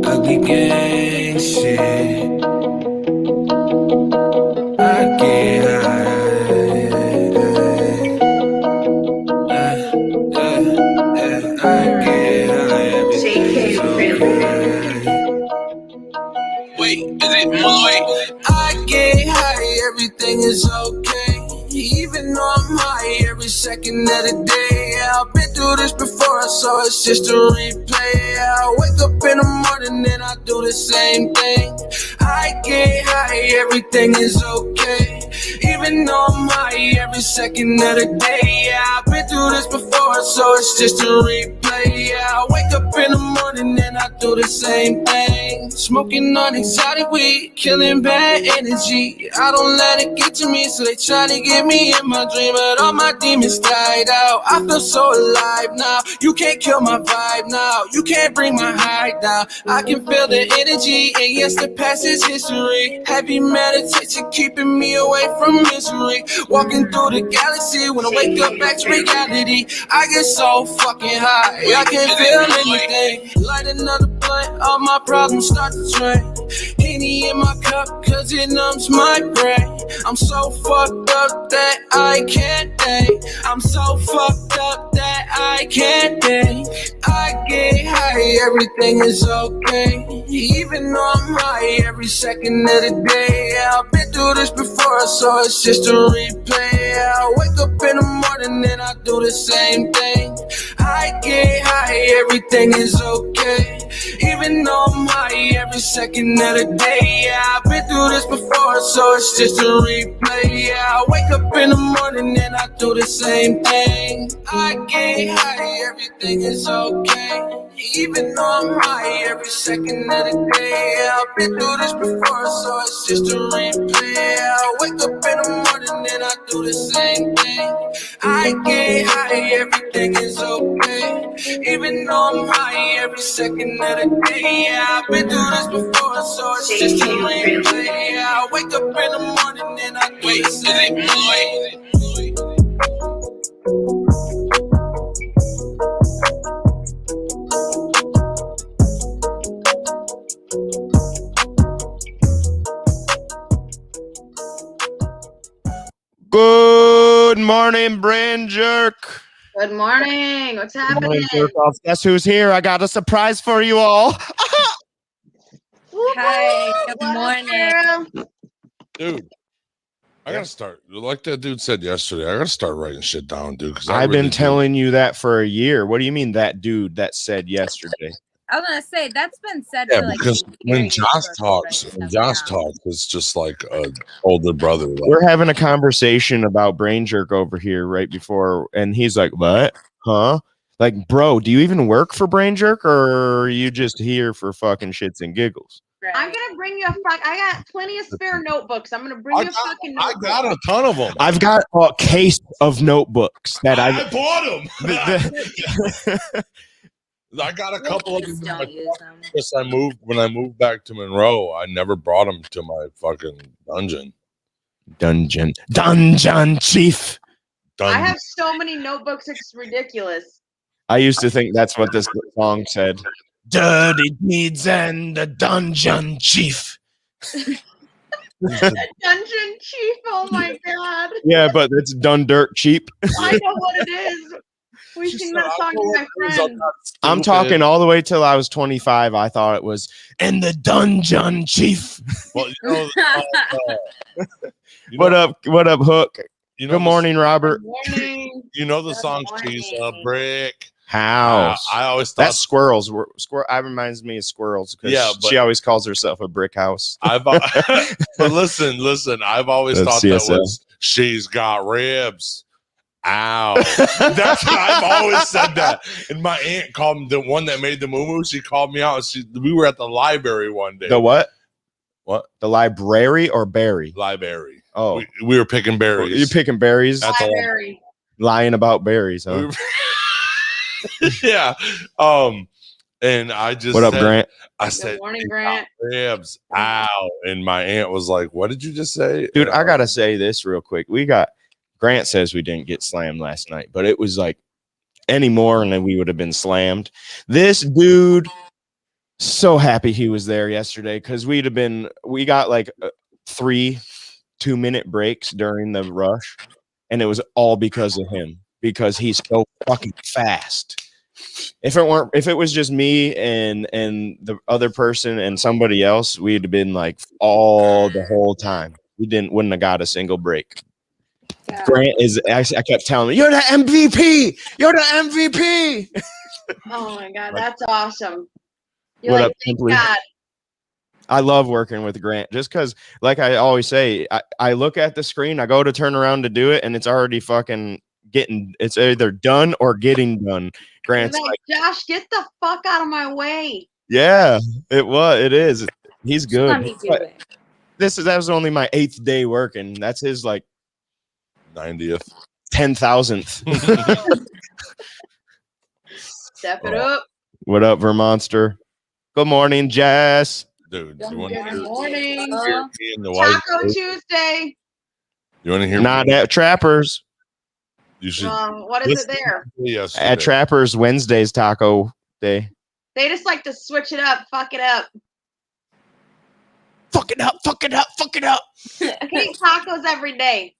Ugly gang shit. I get JK, really? Wait, is it Malloy? I get high, everything is okay. Even though I'm high every second of the day. I've been through this before, so it's just a replay. I wake up in the morning and I do the same thing. I get high, everything is okay. Even though I'm high every second of the day. I've been through this before, so it's just a replay. I wake up in the morning and I do the same thing. Smoking on exotic weed, killing bad energy. I don't let it get to me, so they try to get me in my dream, but all my demons died out. I feel so alive now. You can't kill my vibe now. You can't bring my high down. I can feel the energy, and yes, the past is history. Heavy meditation keeping me away from misery. Walking through the galaxy when I wake up back to reality. I get so fucking high, I can't feel anything. Light another blunt, all my problems start to drain. Henny in my cup, cause it numbs my brain. I'm so fucked up that I can't think. I'm so fucked up that I can't think. I get high, everything is okay. Even though I'm high every second of the day. I've been through this before, so it's just a replay. I wake up in the morning and I do the same thing. I get high, everything is okay. Even though I'm high every second of the day. I've been through this before, so it's just a replay. I wake up in the morning and I do the same thing. I get high, everything is okay. Even though I'm high every second of the day. I've been through this before, so it's just a replay. I wake up in the morning and I do the same thing. I get high, everything is okay. Even though I'm high every second of the day. I've been through this before, so it's just a replay. I wake up in the morning and I do the same thing. Good morning, Brain Jerk. Good morning. What's happening? Guess who's here? I got a surprise for you all. Hi, good What up, morning. girl? Dude, I gotta start. Like that dude said yesterday, I gotta start writing shit down, dude. Because I've been telling you that for a year. What do you mean that dude that said yesterday? I was gonna say that's been said Yeah, for like because when Josh talks, it's just like a older brother. Like, We're having a conversation about Brain Jerk over here right before, and he's like, "What? Huh?" Like, bro, do you even work for Brain Jerk, or are you just here for fucking shits and giggles? I'm gonna bring you I got plenty of spare notebooks. I'm gonna bring you a fucking I notebook. got a ton of them. I've got a case of notebooks that I bought them. I got a couple of Just them. don't use them. When I moved back to Monroe, I never brought them to my fucking dungeon. Dungeon chief. I have so many notebooks, it's ridiculous. I used to think that's what this song said. Dirty deeds and the dungeon chief. Dungeon chief, oh my god. Yeah, but it's done dirt cheap. I know what it is. We sing that song to my friends. I'm talking all the way till I was 25. I thought it was and the dungeon chief. Well, What up, Hook? You know Good morning, Robert. Good morning. You know the Good song morning. "She's a Brick." House. I always thought That's squirrels. That reminds me of squirrels because Yeah, but- she always calls herself a brick house. but listen. I've always That's thought CSL. that was "She's got ribs." Ow. That's what I've always said that. And my aunt called me, the one that made the moo. She called me out. We were at the library one day. The what? What? The library or berry? Library. Oh, We were picking berries. you're picking berries, That's all. Library. lying about berries, huh? Yeah. And I just What up, said, Grant? I Good said, morning, "It Grant. got ribs, ow!" And my aunt was like, "What did you just say?" Dude, And I gotta say this real quick. Grant says we didn't get slammed last night, but it was like any more and then we would have been slammed. This dude, so happy he was there yesterday because we got like 3 2-minute breaks during the rush, and it was all because of him, because he's so fucking fast. If it was just me and the other person and somebody else, we'd have been like all the whole time. Wouldn't have got a single break. Yeah. Grant is. I kept telling him, "You're the MVP. You're the MVP." Oh my god, that's awesome. You're What like, up, thank Simply? God. I love working with Grant just because, like I always say, I look at the screen, I go to turn around to do it, and it's already fucking it's either done or getting done. You're Grant's like, like, Josh, get the fuck out of my way. yeah, it is. He's Let good. me do But it. that was only my 8th day working. That's his like 90th. 10,000th. Step it Oh. up. What up, Vermonster? Good morning, Jess. Dude, Good you want to Good hear morning. me and the wife? Taco Tuesday. You want to hear Not me? at Trappers. You should. What is it there? Yesterday. At Trappers Wednesday's Taco Day. They just like to switch it up, fuck it up. Fuck it up, fuck it up, fuck it up. I eat tacos every day.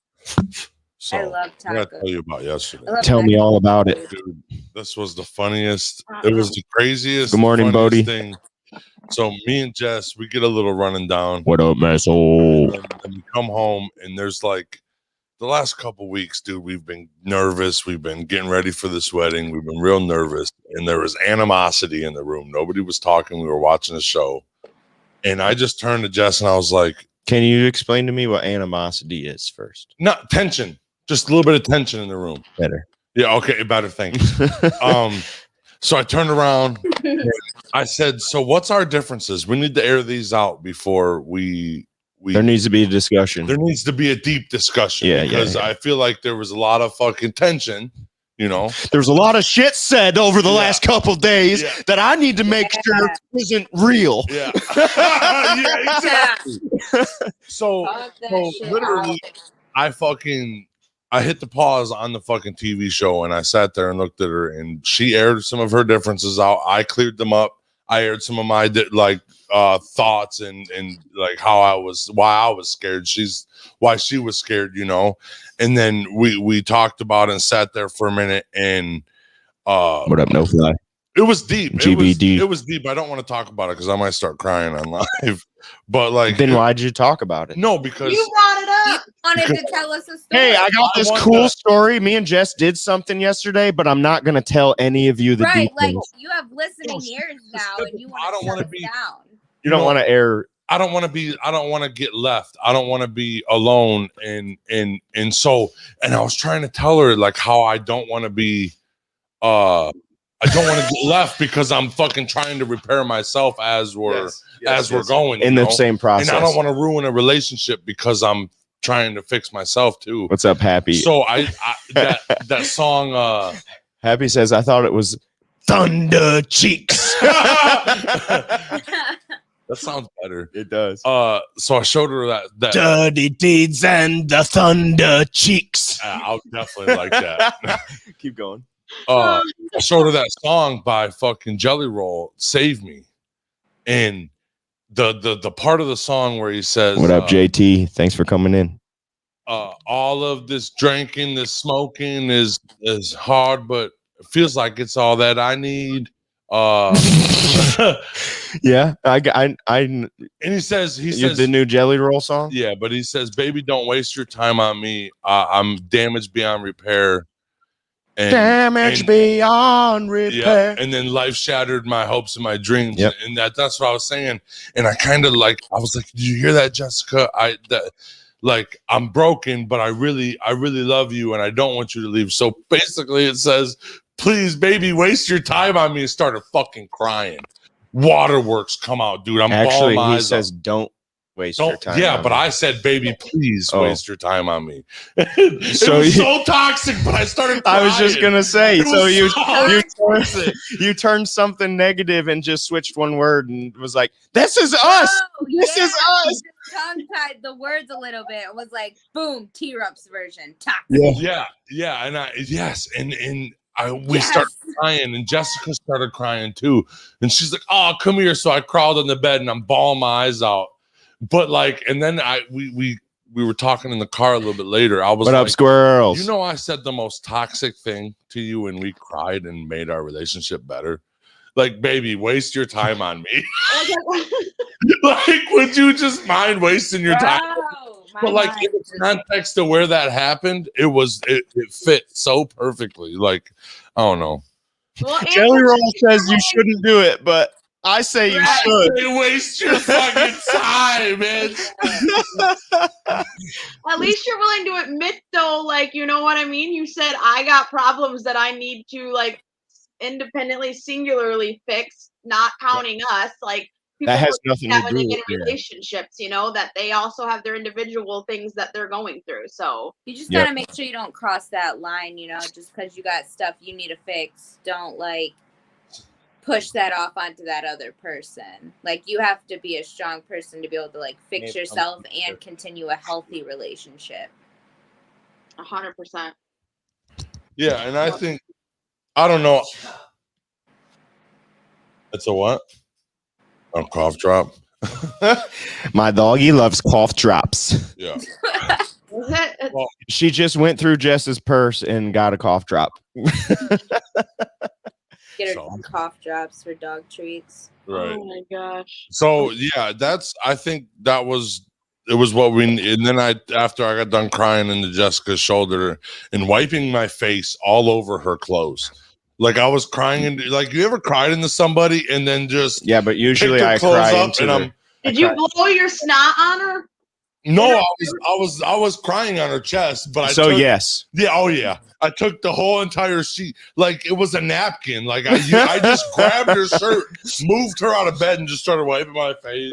So, I love I'm gonna tacos. tell you about yesterday. I love Tell me all about it. Dude, this was the funniest. It was the craziest. Good morning, funniest Bodie. thing. So me and Jess, we get a little running down. What up, Maso? And we come home, and there's like the last couple weeks, dude. We've been nervous. We've been getting ready for this wedding. We've been real nervous, and there was animosity in the room. Nobody was talking. We were watching a show, and I just turned to Jess and I was like, Can you explain to me what animosity is first? "Not tension, just a little bit of tension in the room." Better. Yeah, okay, better. Thank you. So I turned around and I said, "So what's our differences? We need to air these out before we There needs to be a discussion. there needs to be a deep discussion Yeah, because yeah. I feel like there was a lot of fucking tension, you know." There's a lot of shit said over the Yeah. last couple days Yeah. that I need to make sure isn't real. Yeah. Yeah, exactly. So Fuck that So shit literally, I hit the pause on the fucking TV show and I sat there and looked at her and she aired some of her differences out. I cleared them up. I aired some of my thoughts and like why I was scared. Why she was scared, you know. And then we talked about it and sat there for a minute and What up, No Fly? it was deep. GBD. It was deep. I don't want to talk about it because I might start crying on live. But like, Then why'd you talk about it? no, because You brought it You up. wanted to tell us a story. Hey, I got I this want cool to- story. Me and Jess did something yesterday, but I'm not gonna tell any of you the right, like details. you have listening ears now, and you I don't want wanna to be- down. You don't No. want to air. I don't want to get left. I don't want to be alone. And I was trying to tell her like how I don't want to be, I don't want to get left because I'm fucking trying to repair myself as we're going in you the know? same process. And I don't want to ruin a relationship because I'm trying to fix myself too. What's up, Happy? So that song, Happy says I thought it was Thunder Cheeks. that sounds better. It does. So I showed her that Dirty deeds and the Thunder Cheeks. I'll definitely like that. Keep going. I showed her that song by fucking Jelly Roll, Save Me. And the part of the song where he says, What up, JT? Thanks for coming in. all of this drinking, this smoking is hard, but it feels like it's all that I need. Yeah, And he says, the new Jelly Roll song. yeah, but he says, baby, don't waste your time on me. I'm damaged beyond repair. And, Damage and- beyond yeah, repair. and then life shattered my hopes and my dreams. Yep. And that's what I was saying. And I kind of I was like, did you hear that, Jessica? I'm broken, but I really love you and I don't want you to leave. So basically it says, please, baby, waste your time on me, and started fucking crying. Waterworks come out, dude. I'm Actually, bawling my he eyes says, out. "Don't waste your time. Yeah, on but me. I said, baby, please Oh. waste your time on me. It So was you- so toxic, but I started crying. I was just gonna say. It So was you so toxic. you turned something negative and just switched one word and was like, "This is us. Oh, This is yeah. us." Tongue-tied the words a little bit. It was like, boom, T-Rup's version. Toxic. Yeah, and we Yes. started crying, and Jessica started crying too, and she's like, "Oh, come here!" So I crawled on the bed and I'm bawling my eyes out, but like, and then we were talking in the car a little bit later. I was What like, up, squirrels? you know, I said the most toxic thing to you, and we cried and made our relationship better. Like, baby, waste your time on me. Like, would you just mind wasting your time? Bro, my But like mind in the just- context of where that happened, it fit so perfectly. Like, I don't know. Well, Jelly Roll says you shouldn't do it, but I say you Right. should. They waste your fucking time, man. At least you're willing to admit, though, like, you know what I mean? You said, I got problems that I need to, like, independently, singularly fix, not counting us. Like, people That has forget nothing that to when do they with get in relationships, you know, that they also have their individual things that they're going through. So, You just Yep. gotta make sure you don't cross that line, you know, just because you got stuff you need to fix. Don't like push that off onto that other person. Like, you have to be a strong person to be able to like fix Maybe yourself and continue a healthy relationship. 100%. Yeah, and I think I don't know. It's a what? A cough drop. My doggy loves cough drops. Yeah. Is it? Well, She just went through Jess's purse and got a cough drop. Get her So- cough drops for dog treats. Right. Oh my gosh. So yeah, I think it was what we, and then after I got done crying into Jessica's shoulder and wiping my face all over her clothes. Like I was crying into, like, you ever cried into somebody and then just Yeah, but usually picked her I clothes cry up into and her. Did you blow your snot on her? no, I was crying on her chest, but So took, yes. yeah, oh yeah, I took the whole entire sheet like it was a napkin. Like I just grabbed her shirt, moved her out of bed, and just started wiping my face.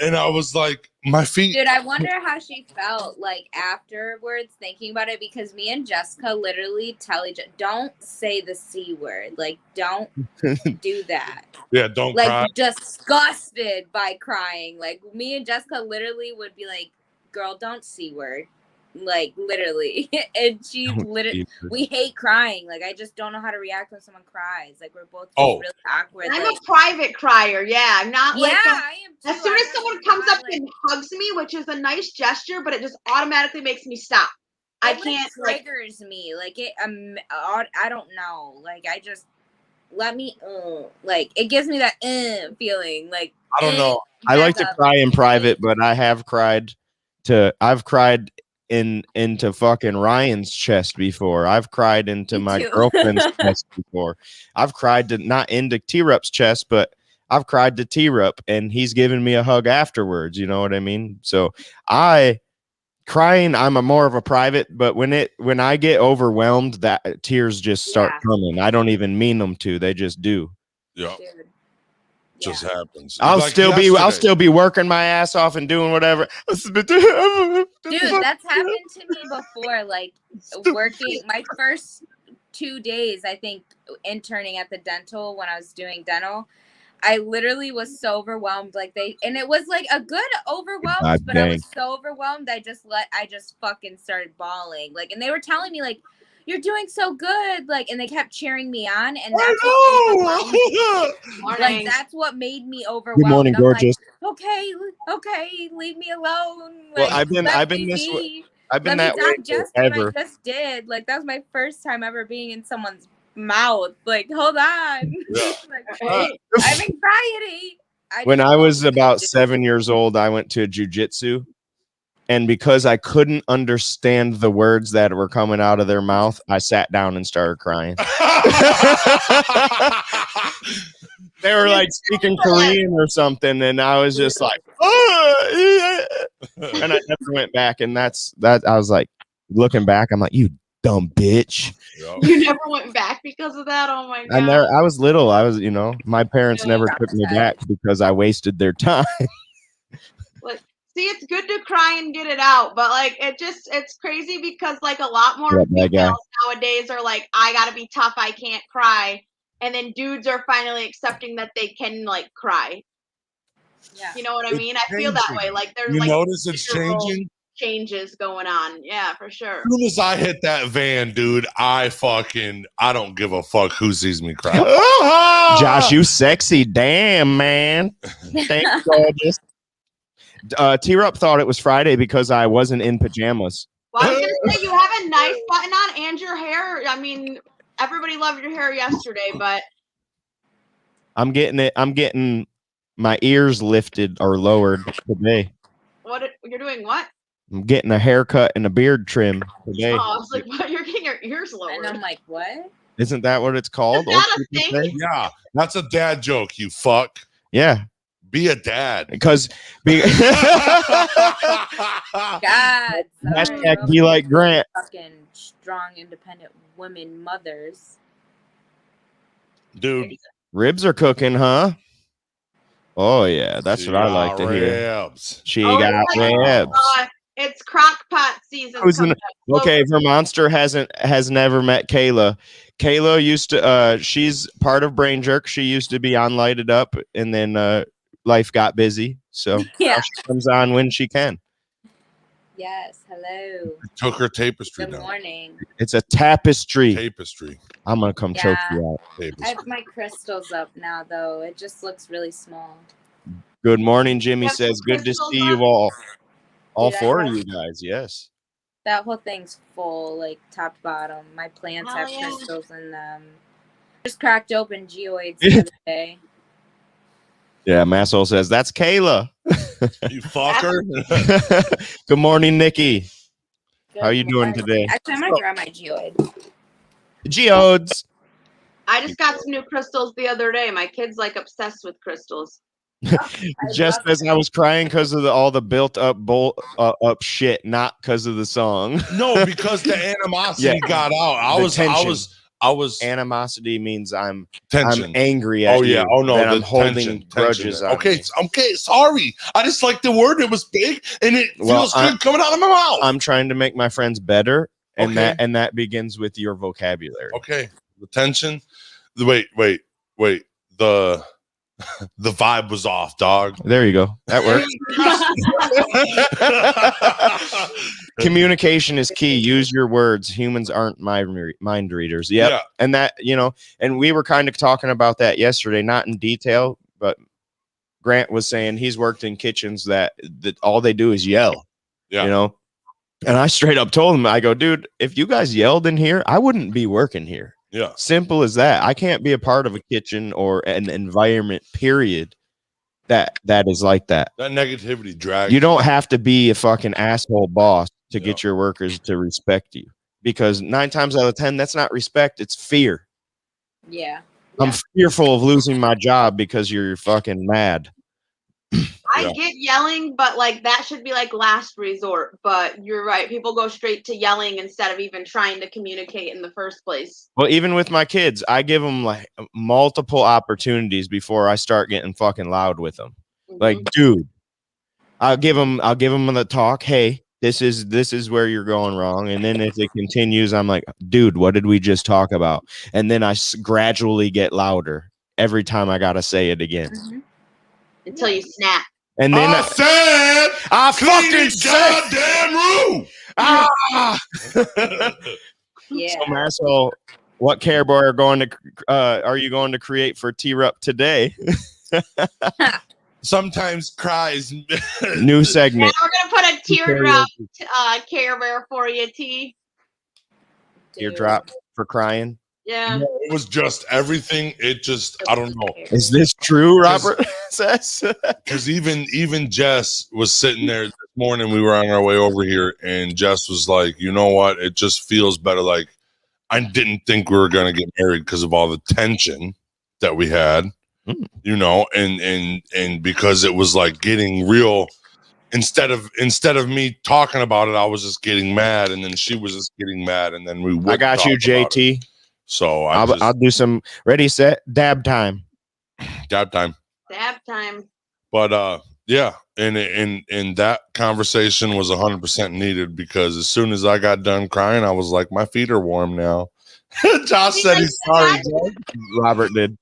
And I was like, my feet. Dude, I wonder how she felt like afterwards thinking about it, because me and Jessica literally tell each other, don't say the C word. Like, don't do that. Yeah, don't Like, cry. disgusted by crying. Like, me and Jessica literally would be like, girl, don't C word. Like, literally. And she literally, we hate crying. Like, I just don't know how to react when someone cries. Like, we're both just Oh. really awkward. I'm like, a private crier. Yeah, I'm not yeah, like. I am too. As soon I as don't someone know comes why, up like, and hugs me, which is a nice gesture, but it just automatically makes me stop. I it, like, can't like. triggers me. Like, it I don't know. Like, I just let me like, it gives me that feeling. Like, I don't know. I like to back up. cry in private, but I've cried into fucking Ryan's chest before. I've cried into Me my too. girlfriend's chest before. I've cried to not into T-Rup's chest, but I've cried to T-Rup and he's given me a hug afterwards. You know what I mean? So crying, I'm more of a private, but when I get overwhelmed, that tears just start Yeah. coming. I don't even mean them to. They just do. Yeah, Dude. just Yeah. happens. I'll Like still yesterday. be working my ass off and doing whatever. Dude, that's happened to me before. Like, working my first 2 days, I think, interning at the dental when I was doing dental. I literally was so overwhelmed. Like, and it was like a good overwhelmed, God but I dang. was so overwhelmed. I just fucking started bawling. Like, and they were telling me like, you're doing so good. Like, and they kept cheering me on. And that's what overwhelmed me. Like, Morning. that's what made me overwhelmed. Good morning, I'm like, gorgeous. okay, leave me alone. Well, Like, I've been let me this way. be. I've been Let that me way digest what I forever. just did. Like, that was my first time ever being in someone's mouth. Like, hold on. Yeah. Like, Right? I have anxiety. When just I was don't about do it. 7 years old, I went to jujitsu. And because I couldn't understand the words that were coming out of their mouth, I sat down and started crying. They were like speaking Korean or something, and I was just like, oh, yeah. And I never went back. And that's that. I was like, looking back, I'm like, you dumb bitch. Yeah. You never went back because of that. Oh my god. I was little. My parents Yeah. never took me back because I wasted their time. See, it's good to cry and get it out, but like it's crazy because like a lot more Yep, that guy. females nowadays are like, I gotta be tough, I can't cry. And then dudes are finally accepting that they can like cry. Yeah. You know what I It's mean? I feel that way. changing. Like there's You like notice it's literal changing? changes going on. Yeah, for sure. As soon as I hit that van, dude, I don't give a fuck who sees me cry. Josh, you sexy. Damn, man. Thanks, gorgeous. T-Rup thought it was Friday because I wasn't in pajamas. Well, I was gonna say you have a nice button on and your hair. I mean, everybody loved your hair yesterday, but I'm getting it. I'm getting my ears lifted or lowered today. you're doing what? I'm getting a haircut and a beard trim today. Oh, I was like, what? You're getting your ears lowered. And I'm like, what? Isn't that what it's called? Is that Old a people thing? say? Yeah, that's a dad joke, you fuck. Yeah, Be a dad. because be, God. Hashtag be like Grant. Fucking strong, independent women, mothers. Dude, Ribs are cooking, huh? Oh yeah, that's what I like to hear. Ribs. She Oh, got it's like, ribs. it's crock pot season. Who's coming up. Okay, Vermonster has never met Kayla. Kayla used to she's part of Brain Jerk. She used to be on Light It Up, and then life got busy. So Yeah. now she comes on when she can. Yes. Hello. Took her tapestry Good down. morning. It's a tapestry. Tapestry. I'm gonna come choke Yeah. you out. I Tapestry. have my crystals up now, though. It just looks really small. Good morning, Jimmy Have says. some Good to crystals see you on? all Dude, I four of have- you guys. Yes. That whole thing's full, like top to bottom. My plants Hell have yeah. crystals in them. Just cracked open geoids the other day. Yeah, Massol says that's Kayla. You fucker. Good morning, Nikki. Good How you doing morning. today? Actually, I'm gonna grab my geoid. Geodes. I just got some new crystals the other day. My kid's like obsessed with crystals. Just love as I was crying because of all the built up up shit, not because of the song. No, because the animosity Yeah. got out. The I was Animosity means I'm tension. angry at Oh yeah. you, Oh no. that the I'm holding tension, grudges on Okay. me. Okay. Sorry. I just like the word. It was big and it Well, feels good coming out of my mouth. I'm trying to make my friends better, and Okay. that begins with your vocabulary. Okay. The tension. Wait. The vibe was off, dog. There you go. That works. Communication is key. Use your words. Humans aren't mind readers. Yep. Yeah. And that, and we were kind of talking about that yesterday, not in detail, but Grant was saying he's worked in kitchens that all they do is yell. Yeah. And I straight up told him, I go, dude, if you guys yelled in here, I wouldn't be working here. Yeah. Simple as that. I can't be a part of a kitchen or an environment, period, that is like that. That negativity drags. You don't have to be a fucking asshole boss to get your workers to respect you, because 9 times out of 10, that's not respect. It's fear. Yeah. I'm fearful of losing my job because you're fucking mad. I Yeah. get yelling, but like that should be like last resort. But you're right. People go straight to yelling instead of even trying to communicate in the first place. Well, even with my kids, I give them like multiple opportunities before I start getting fucking loud with them. Like, dude, I'll give them the talk. Hey, this is where you're going wrong. And then if it continues, I'm like, dude, what did we just talk about? And then I gradually get louder every time I got to say it again. Mhm. Until you snap. And then I said, I clean fucking this said, goddamn room. ah! Yeah. So, Marcel, what Care Boy are you going to create for T-Rup today? Sometimes cries. New Yeah, segment. we're gonna put a teardrop Care Bear for you, T. Teardrop for crying. Yeah. It was just everything. It just, I don't know. Is this true, Robert says? Because even Jess was sitting there this morning. We were on our way over here, and Jess was like, "You know what? It just feels better. Like I didn't think we were gonna get married because of all the tension that we had, and because it was like getting real. Instead of me talking about it, I was just getting mad, and then she was just getting mad, and then we. I got you, JT. So I'll do some ready, set, dab time. dab time. Dab time. But Yeah, and that conversation was 100% needed because as soon as I got done crying, I was like, my feet are warm now. Josh said he's sorry. Robert did.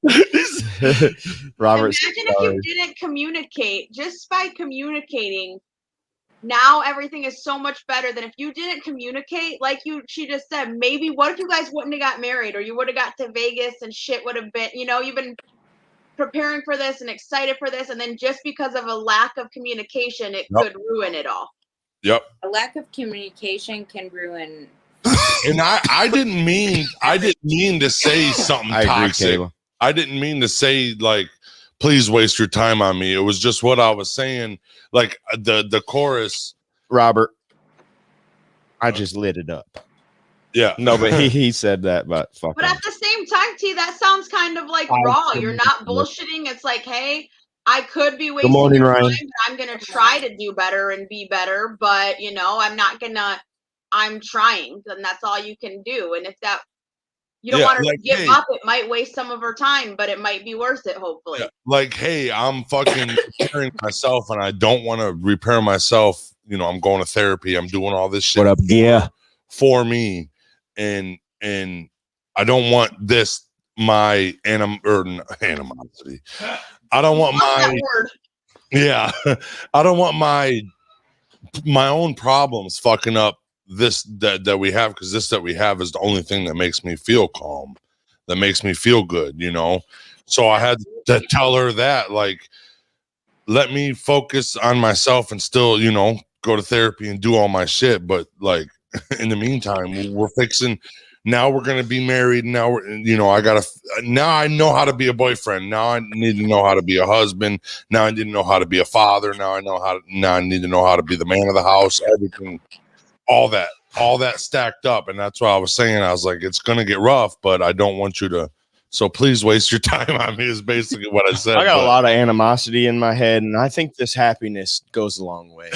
Robert said Imagine if you didn't communicate. Just by communicating, now everything is so much better than if you didn't communicate. Like she just said, maybe what if you guys wouldn't have got married, or you would have got to Vegas and shit would have been, you've been preparing for this and excited for this, and then just because of a lack of communication, it could ruin it all. Yep. A lack of communication can ruin. And I didn't mean to say something toxic. Agree, I didn't mean to say like, please waste your time on me. It was just what I was saying. Like the chorus. Robert, I just lit it up. Yeah. No, but he said that, but fuck. But at the same time, T, that sounds kind of like raw. You're not bullshitting. It's like, hey, I could be wasting morning, your Ryan. time, but I'm gonna try to do better and be better. But I'm trying, and that's all you can do. And if that you don't want her to give up, it might waste some of her time, but it might be worth it, hopefully. Yeah, like, hey, I'm fucking repairing myself and I don't want to repair myself. I'm going to therapy. I'm doing all this shit. What up? Yeah. For me. And I don't want this, my animosity. I don't want my word. Yeah. I don't want my own problems fucking up this that we have, because this that we have is the only thing that makes me feel calm, that makes me feel good, So I had to tell her that, like, let me focus on myself and still, go to therapy and do all my shit. But like in the meantime, we're fixing. Now we're gonna be married. Now now I know how to be a boyfriend. Now I need to know how to be a husband. Now I need to know how to be a father. Now I need to know how to be the man of the house. Everything. All that stacked up. And that's what I was saying. I was like, it's going to get rough, but I don't want you to. So please waste your time on me is basically what I said. I got a lot of animosity in my head, and I think this happiness goes a long way.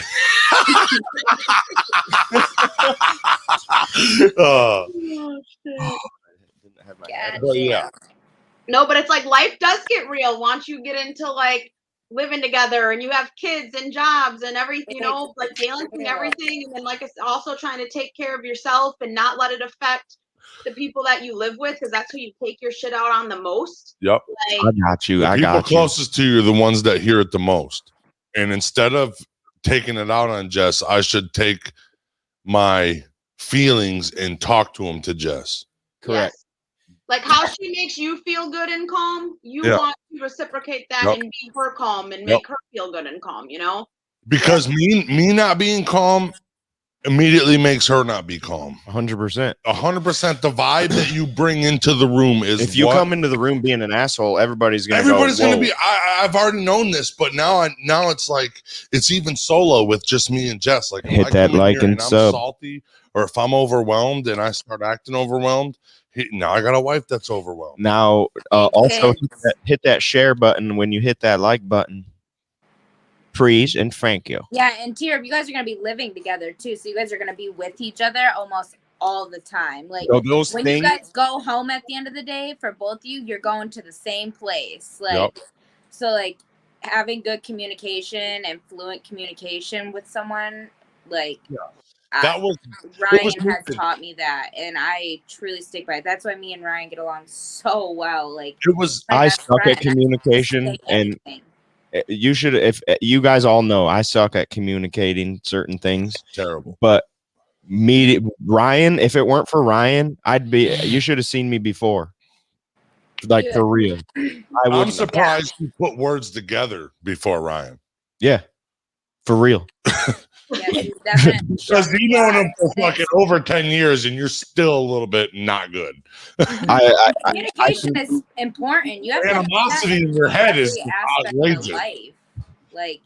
Yeah. No, but it's like life does get real once you get into like living together and you have kids and jobs and everything, like balancing everything, and then like it's also trying to take care of yourself and not let it affect the people that you live with, because that's who you take your shit out on the most. Yep. I got you. The people closest to you are the ones that hear it the most. And instead of taking it out on Jess, I should take my feelings and talk to Jess. Correct. Yes. Like how she makes you feel good and calm, you want to reciprocate that and be her calm and make her feel good and calm, Because me not being calm immediately makes her not be calm. 100%. 100%. The vibe that you bring into the room is, if you come into the room being an asshole, everybody's going to be. I've already known this, but now it's like it's even solo with just me and Jess. Like hit that like and sub. I'm salty, or if I'm overwhelmed and I start acting overwhelmed. Now I got a wife that's overwhelmed. Now, also hit that share button when you hit that like button. Please and thank you. Yeah, and Tier, you guys are going to be living together too, so you guys are going to be with each other almost all the time. Like when you guys go home at the end of the day, for both of you, you're going to the same place. Like, so like having good communication and fluent communication with someone, like. Ryan has taught me that, and I truly stick by it. That's why me and Ryan get along so well. Like I suck at communication, and you should. If you guys all know, I suck at communicating certain things. Terrible. But Ryan, if it weren't for Ryan, I'd be. You should have seen me before. Like for real. I'm surprised you put words together before Ryan. Yeah, for real. Because you know him for fucking over 10 years and you're still a little bit not good. Communication is important. You have animosity in your head is outrageous. Like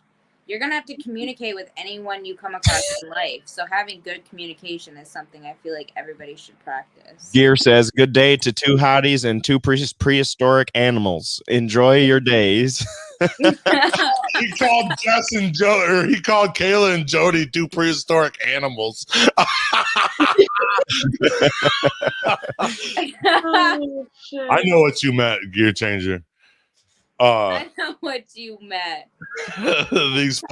you're gonna have to communicate with anyone you come across in life. So having good communication is something I feel like everybody should practice. Gear says, "Good day to two hotties and two prehistoric animals. Enjoy your days." He called Jess and Joe, or he called Kayla and Jody two prehistoric animals. I know what you meant, Gear Changer. I know what you meant. these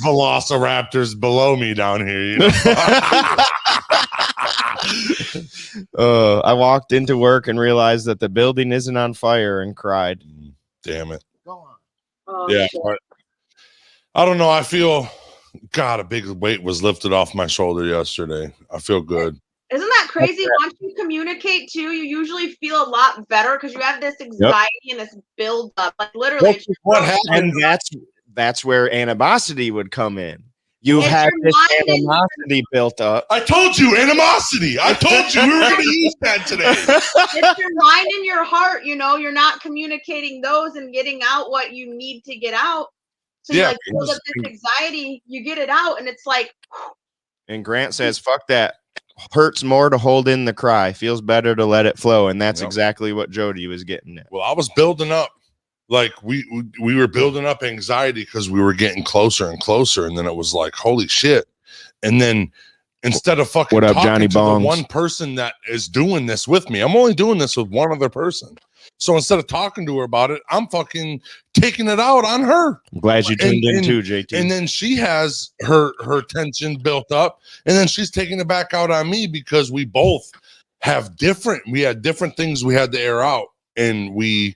velociraptors below me down here, you know. I walked into work and realized that the building isn't on fire and cried. Damn it. Oh, Yeah, shit. but I don't know. I feel, God, a big weight was lifted off my shoulder yesterday. I feel good. Isn't that crazy? Once you communicate too, you usually feel a lot better because you have this anxiety and this build up. Like literally, That's what happened. And that's where animosity would come in. You It's have your this mind and- animosity built up. I told you, animosity. I told you we were going to use that today. It's your mind and your heart. You know, you're not communicating those and getting out what you need to get out. So you Yeah, like build up this anxiety, you get it out, and it's like. And Grant says, "Fuck that. Hurts more to hold in the cry. Feels better to let it flow." And that's exactly what Jody was getting at. Well, I was building up. Like we were building up anxiety because we were getting closer and closer, and then it was like, holy shit! And then instead of fucking What up, talking Johnny to Bongs? the one person that is doing this with me, I'm only doing this with one other person. So instead of talking to her about it, I'm fucking taking it out on her. I'm glad you tuned in too, JT. And then she has her tension built up, and then she's taking it back out on me because we both had different things we had to air out, and we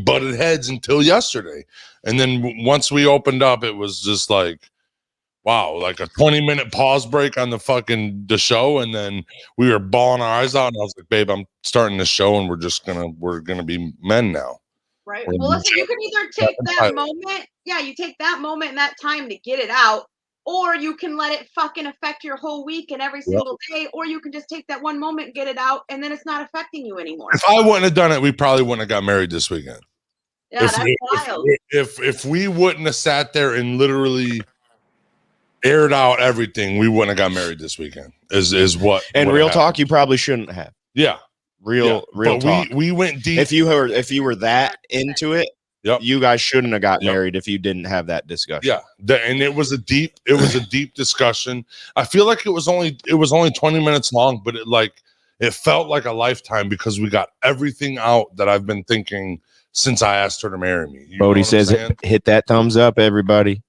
butted heads until yesterday. And then once we opened up, it was just like, wow, like a 20-minute pause break on the show. And then we were bawling our eyes out. And I was like, babe, I'm starting the show and we're going to be men now. Right. Well, listen, you can either take that moment. Yeah, you take that moment and that time to get it out, or you can let it fucking affect your whole week and every single day, or you can just take that one moment and get it out, and then it's not affecting you anymore. If I wouldn't have done it, we probably wouldn't have got married this weekend. Yeah, that's wild. If we wouldn't have sat there and literally aired out everything, we wouldn't have got married this weekend. Is what. And real talk, you probably shouldn't have. Yeah. Real but talk. We went deep. If you were that into it, you guys shouldn't have got married if you didn't have that discussion. Yeah, and it was a deep discussion. I feel like it was only 20 minutes long, but it felt like a lifetime because we got everything out that I've been thinking since I asked her to marry me. Bodie says, "Hit that thumbs up, everybody."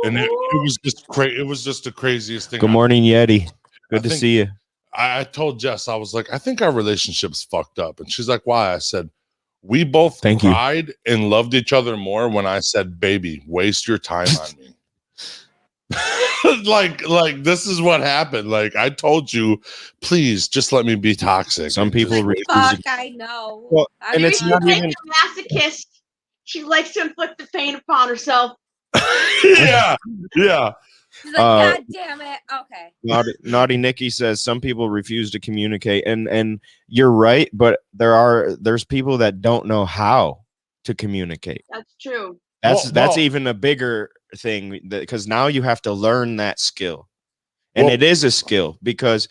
And it was just crazy. It was just the craziest thing. Good morning, Yeti. Good to see you. I told Jess, I was like, I think our relationship's fucked up, and she's like, why? I said, we both cried and loved each other more when I said, baby, waste your time on me. like this is what happened. Like I told you, please just let me be toxic. Some people fuck, I know. Well, and it's not even a masochist. She likes to inflict the pain upon herself. yeah. She's like, God damn it. Okay. Naughty Nikki says some people refuse to communicate, and you're right, but there's people that don't know how to communicate. That's true. That's even a bigger thing because now you have to learn that skill. And it is a skill because,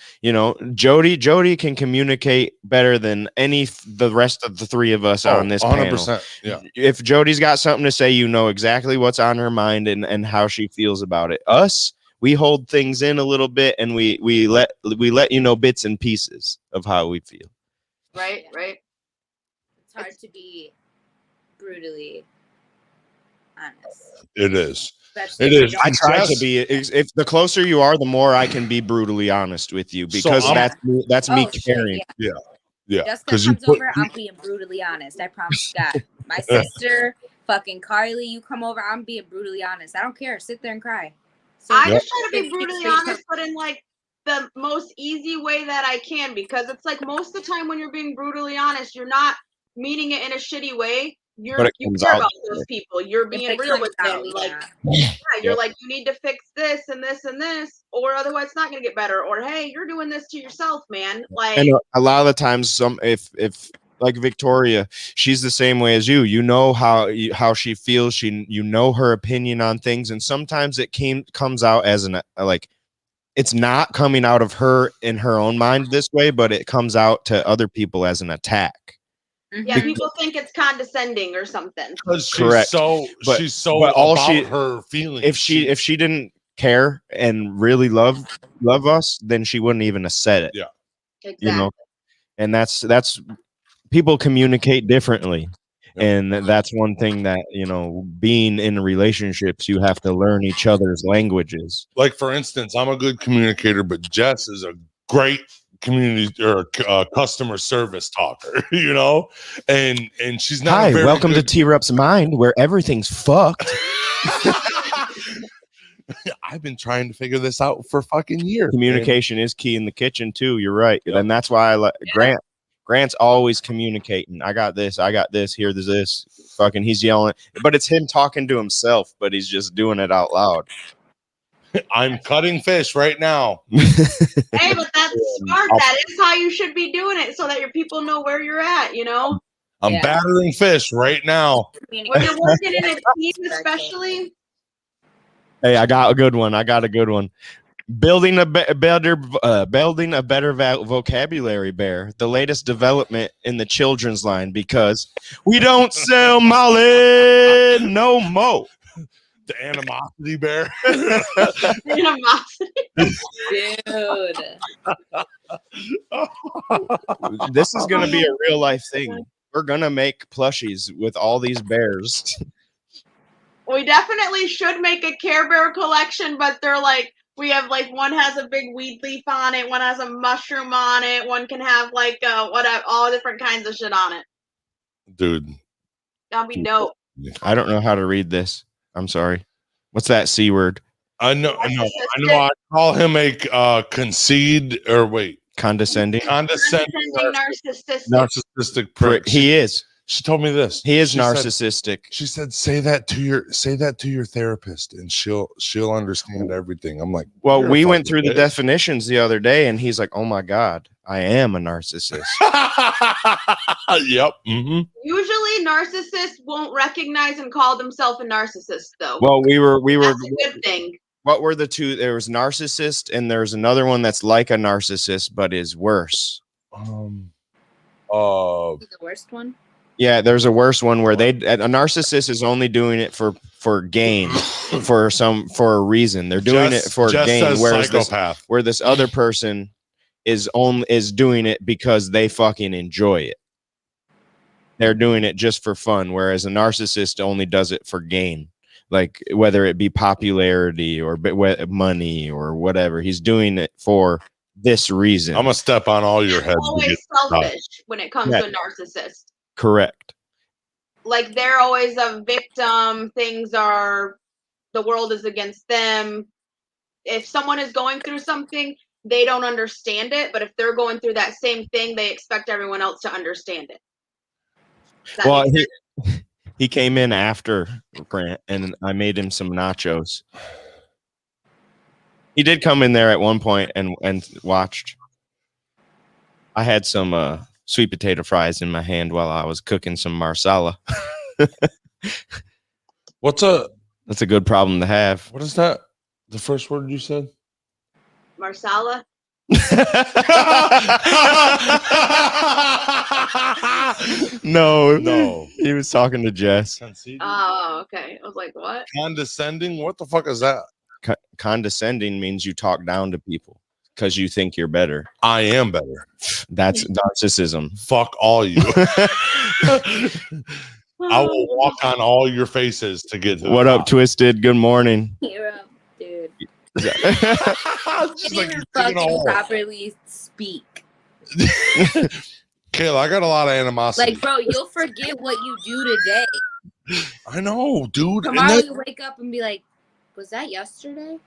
Jody can communicate better than the rest of the three of us on this 100%, panel. Yeah. If Jody's got something to say, exactly what's on her mind and how she feels about it. Us, we hold things in a little bit and we let bits and pieces of how we feel. Right. It's hard to be brutally honest. It is. It is. I try to be. If the closer you are, the more I can be brutally honest with you because that's me caring. Yeah. Jessica comes over, I'm being brutally honest. I promise God. My sister, fucking Carly, you come over, I'm being brutally honest. I don't care. Sit there and cry. I just try to be brutally honest, but in the most easy way that I can, because it's most of the time when you're being brutally honest, you're not meaning it in a shitty way. You care about those people. You're being real with them. You're like, you need to fix this and this and this, or otherwise it's not going to get better. Or hey, you're doing this to yourself, man. And a lot of the times, if like Victoria, she's the same way as you. You know how she feels. You know her opinion on things, and sometimes it comes out as it's not coming out of her in her own mind this way, but it comes out to other people as an attack. Yeah, people think it's condescending or something. Correct. She's so about her feelings. If she didn't care and really love us, then she wouldn't even have said it. Yeah. Exactly. And that's people communicate differently. And that's one thing that, being in relationships, you have to learn each other's languages. Like, for instance, I'm a good communicator, but Jess is a great community or customer service talker, and she's not. Hi, welcome to T-Rup's Mind, where everything's fucked. I've been trying to figure this out for fucking years. Communication is key in the kitchen too. You're right. Yep. And that's why I like Grant's always communicating. I got this. Here's this. Fucking, he's yelling, but it's him talking to himself, but he's just doing it out loud. I'm cutting fish right now. Hey, but that's smart. That is how you should be doing it, so that your people know where you're at. I'm battering fish right now. When you're working in a team, especially. Hey, I got a good one. Building a better vocabulary, Bear. The latest development in the children's line, because we don't sell Molly no more. The animosity, Bear. Animosity. Dude. This is going to be a real life thing. We're going to make plushies with all these bears. We definitely should make a Care Bear collection, but they're like, we have like, one has a big weed leaf on it, one has a mushroom on it, one can have like all different kinds of shit on it. Dude, That'd be dope. I don't know how to read this. I'm sorry. What's that C word? I know. I call him a condescending narcissistic prick. He is. She told me this. He is narcissistic. She said, say that to your therapist, and she'll understand everything. I'm like, well, we went through the definitions the other day, and he's like, oh my God, I am a narcissist. Yep. Mm-hmm. Usually narcissists won't recognize and call themselves a narcissist, though. Well, we were That's a good thing. What were the two? There was narcissist, and there's another one that's like a narcissist but is worse. The worst one. Yeah, there's a worse one where a narcissist is only doing it for gain, for a reason. They're doing it for gain, where this other person is doing it because they fucking enjoy it. They're doing it just for fun, whereas a narcissist only does it for gain, like whether it be popularity or money or whatever. He's doing it for this reason. I'm gonna step on all your heads. Always selfish when it comes to a narcissist. Correct. Like, they're always a victim. The world is against them. If someone is going through something, they don't understand it. But if they're going through that same thing, they expect everyone else to understand it. Well, he came in after Grant, and I made him some nachos. He did come in there at one point and watched. I had some sweet potato fries in my hand while I was cooking some marsala. That's a good problem to have. What is that? The first word you said? Marsala? No. He was talking to Jess. Oh, okay. I was like, what? Condescending? What the fuck is that? Condescending means you talk down to people because you think you're better. I am better. That's narcissism. Fuck all you. I will walk on all your faces to get to what up, Twisted? Good morning. You're up, dude. Just like fucking properly speak. Kayla, I got a lot of animosity. Like, bro, you'll forget what you do today. I know, dude. Tomorrow you wake up and be like, was that yesterday?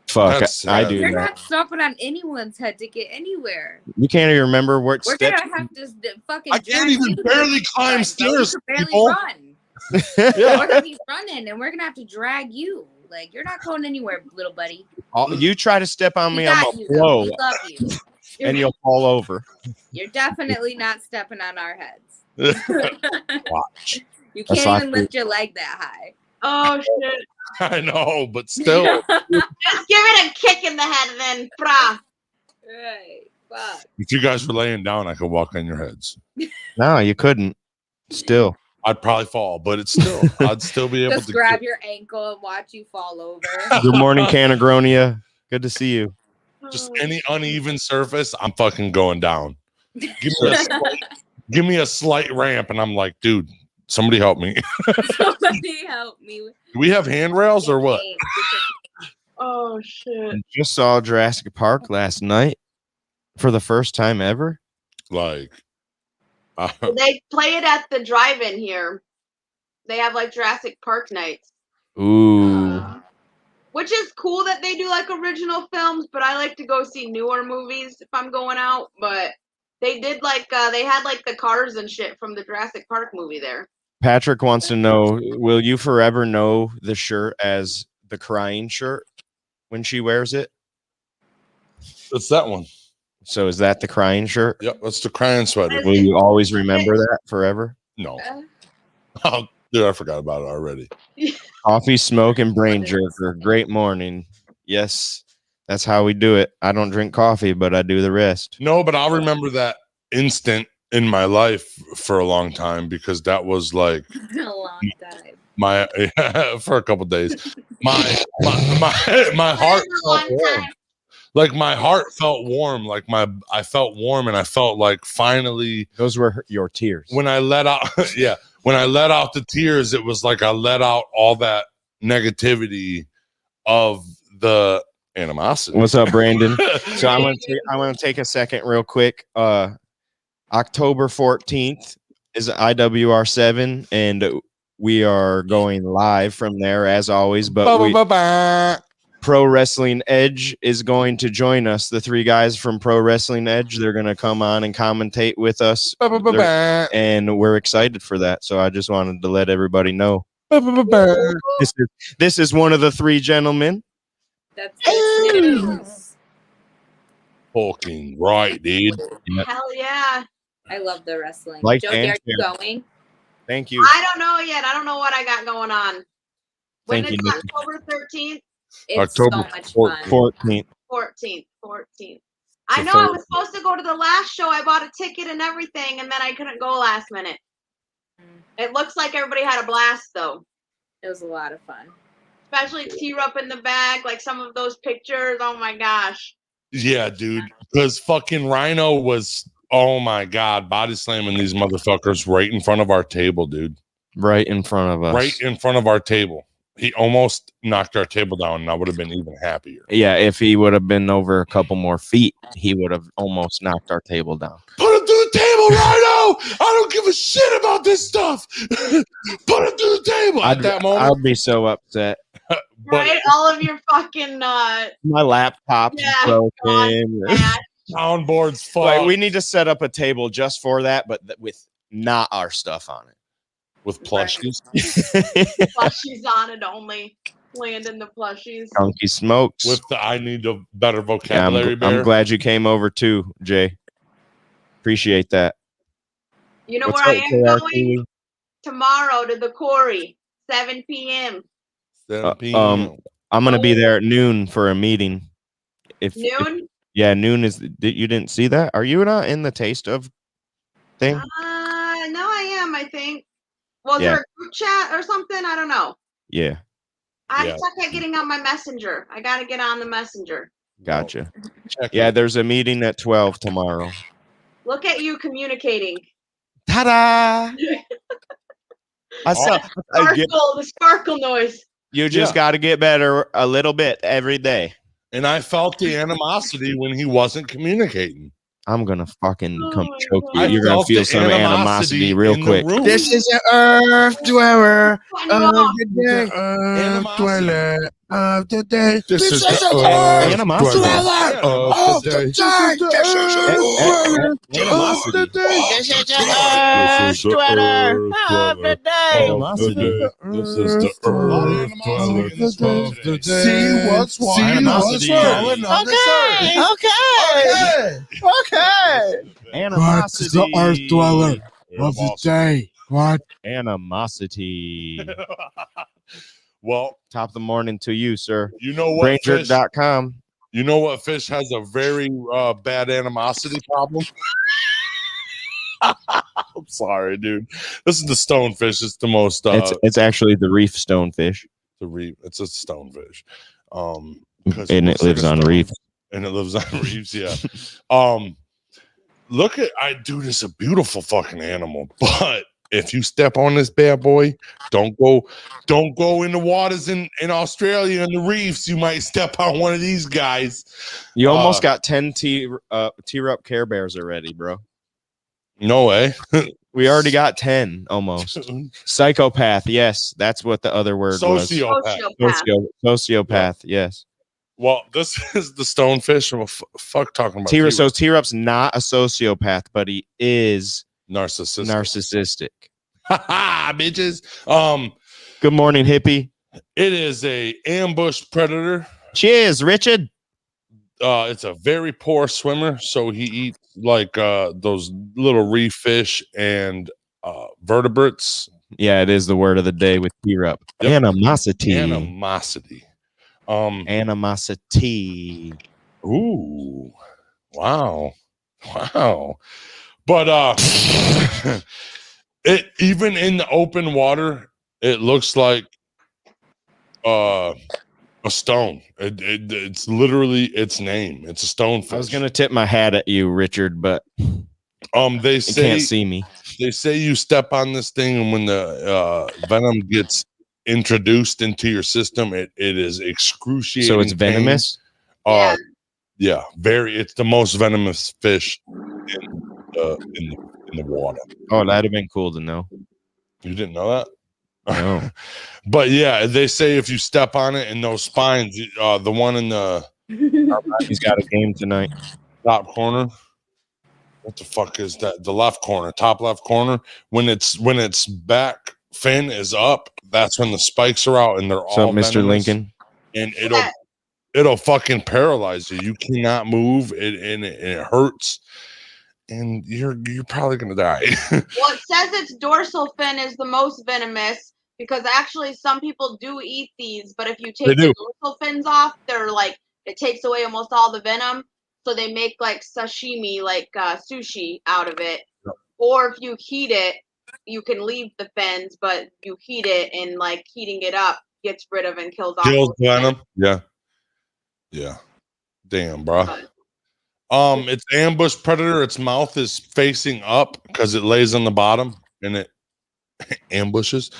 Fuck, I do. You're not stomping on anyone's head to get anywhere. You can't even remember what We're steps. gonna have to fucking. I can't even barely climb stairs. Barely run. We're gonna be running, and we're gonna have to drag you. Like, you're not going anywhere, little buddy. You try to step on me, I'm gonna blow. We love you. And you'll fall over. You're definitely not stepping on our heads. Watch. You can't even lift your leg that high. Oh shit! I know, but still. Just give it a kick in the head, then, brah. Right. Fuck. If you guys were laying down, I could walk on your heads. No, you couldn't. Still. I'd probably fall, but it's still. I'd still be able Just to grab your ankle and watch you fall over. Good morning, Canagronia. Good to see you. Just any uneven surface, I'm fucking going down. Give me a give me a slight ramp, and I'm like, dude, somebody help me. Somebody help me. Do we have handrails or what? Oh shit! Just saw Jurassic Park last night for the first time ever. Like, They play it at the drive-in here. They have like Jurassic Park nights. Ooh. Which is cool that they do like original films, but I like to go see newer movies if I'm going out. But they did like they had like the cars and shit from the Jurassic Park movie there. Patrick wants to know, will you forever know the shirt as the crying shirt when she wears it? it's that one. So is that the crying shirt? Yep, that's the crying sweater. Will you always remember that forever? No. Oh, dude, I forgot about it already. Coffee, smoke, and brain jerker. Great morning. Yes, that's how we do it. I don't drink coffee, but I do the rest. No, but I'll remember that instant in my life for a long time because that was like A long time. my for a couple days. My heart felt warm. Like my heart felt warm. Like I felt warm, and I felt like finally Those were your tears. when I let out. Yeah, when I let out the tears, it was like I let out all that negativity of the animosity. What's up, Brandon? So I want to take a second real quick. October 14th is IWR7, and we are going live from there as always. But Pro Wrestling Edge is going to join us. The three guys from Pro Wrestling Edge, they're going to come on and commentate with us, and we're excited for that. So I just wanted to let everybody know. This is one of the three gentlemen. That's good news. Fucking right, dude. Hell yeah! I love the wrestling. Like Jody, and are you share. going? Thank you. I don't know yet. I don't know what I got going on. When Thank is you, October 13th? It's October so much fun. 14th. 14th. I So know I was supposed to go to the last show. I bought a ticket and everything, and then I couldn't go last minute. It looks like everybody had a blast though. It was a lot of fun. Especially T-Rup in the back, like some of those pictures. Oh my gosh. Yeah, dude. Because fucking Rhino was, oh my God, body slamming these motherfuckers right in front of our table, dude. Right in front of us. Right in front of our table. He almost knocked our table down, and I would have been even happier. Yeah, if he would have been over a couple more feet, he would have almost knocked our table down. Put him through the table, Rhino! I don't give a shit about this stuff. Put him through the table. At that moment, I'd be so upset. but Right? All of your fucking My laptop's Yeah, broken. soundboard's fucked. Like, we need to set up a table just for that, but with not our stuff on with plushies. it. plushies on it only. Landing the plushies. Chunky Smokes. With the I need a better Yeah, vocabulary bear. I'm glad you came over too, Jay. Appreciate that. You know What's where I up, am KRT? going? Tomorrow to the Quarry, 7 p.m. 7 p.m. I'm gonna be there at noon for a meeting. If Noon? yeah, noon is. You didn't see that? Are you not in the taste of thing? No, I am, I think. Was Yeah. there a group chat or something? I don't know. Yeah, I Yeah. suck at getting on my messenger. I gotta get on the messenger. gotcha. Check Yeah, it. there's a meeting at 12 tomorrow. Look at you communicating. Ta-da! I saw. The sparkle noise. You just Yeah. got to get better a little bit every day. And I felt the animosity when he wasn't communicating. I'm gonna fucking Oh come my choke you. God. You're gonna felt feel the some animosity real in the quick. room. This is an Earth dweller Cutting you off. the day. Animosity. Of the day. This is Earth the animosity. dweller of the day. Animosity. This is the Earth dweller of the day. This is the Earth dweller of the day. See what's Animosity. Okay. Animosity. the Earth dweller of the day. What? Animosity. Well, Top of the morning to you, sir. you know what, Fish? Brainjerk.com. You know what? Fish has a very bad animosity problem. I'm sorry, dude. This is the stonefish. It's the most. It's actually the reef stonefish, It's a stonefish. 'Cause and it looks like lives a on stone. reef. And it lives on reefs. Yeah. look at dude, it's a beautiful fucking animal. But if you step on this bad boy, don't go in the waters in Australia and the reefs. You might step on one of these guys. You almost got 10 T-Rup Care Bears already, bro. No way. We already got 10 almost. Psychopath, yes, that's what the other word was. Sociopath, yes. Well, this is the stonefish. Well, fuck talking about T-Rup. So T-Rup's not a sociopath, but he is narcissistic. Bitches. Good morning, hippie. It is a ambush predator. Cheers, Richard. It's a very poor swimmer, so he eats like those little reef fish and vertebrates. Yeah, it is the word of the day with T-Rup. Yep. Animosity. Animosity. Ooh. Wow. But it even in the open water, it looks like a stone. It's literally its name. It's a stonefish. I was gonna tip my hat at you, Richard, but they say you can't see me. They say you step on this thing, and when the venom gets introduced into your system, it is excruciating. So it's venomous. Yeah, very. It's the most venomous fish in the water. Oh, that'd have been cool to know. You didn't know that? No. But yeah, they say if you step on it in those spines, the one in the he's got a game tonight. Top corner. What the fuck is that? The left corner, top left corner. When its back fin is up, that's when the spikes are out, and they're all Mr. venomous. Lincoln. And it'll fucking paralyze you. You cannot move, and it hurts, and you're probably gonna die. Well, it says its dorsal fin is the most venomous because actually some people do eat these, but if you take the dorsal fins off, they're like it takes away almost all the venom. So they make like sashimi, like sushi out of it. Yep. Or if you heat it, you can leave the fins, but you heat it, and like heating it up gets rid of and kills off venom. Yeah. Damn, bro. It's ambush predator. Its mouth is facing up because it lays on the bottom and it ambushes.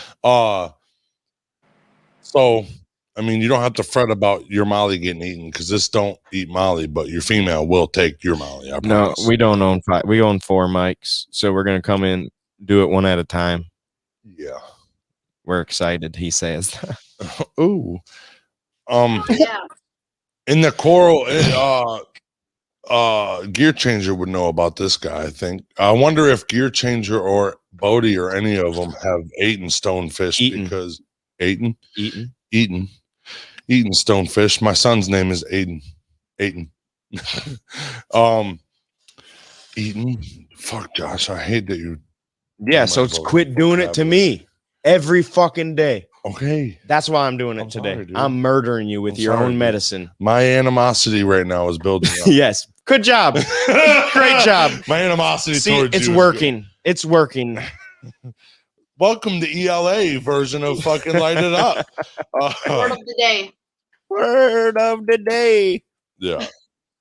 So I mean, you don't have to fret about your Molly getting eaten because this don't eat Molly, but your female will take your Molly. I promise. No, we don't own 5. We own 4 mics, so we're gonna come in, do it one at a time. Yeah, we're excited. He says. Ooh, yeah. In the coral, Gear Changer would know about this guy. I think. I wonder if Gear Changer or Bodie or any of them have eaten stonefish because eaten stonefish. My son's name is Aiden. Eaten. Fuck, Josh. I hate that you. Yeah, so quit doing it to me every fucking day. Okay. That's why I'm doing it today. Sorry, I'm murdering you with your own medicine. My animosity right now is building up. Yes. Good job. Great job. My animosity towards you. It's working. It's working. Welcome to ELA version of fucking Light It Up. Word of the day. Word of the day. Yeah.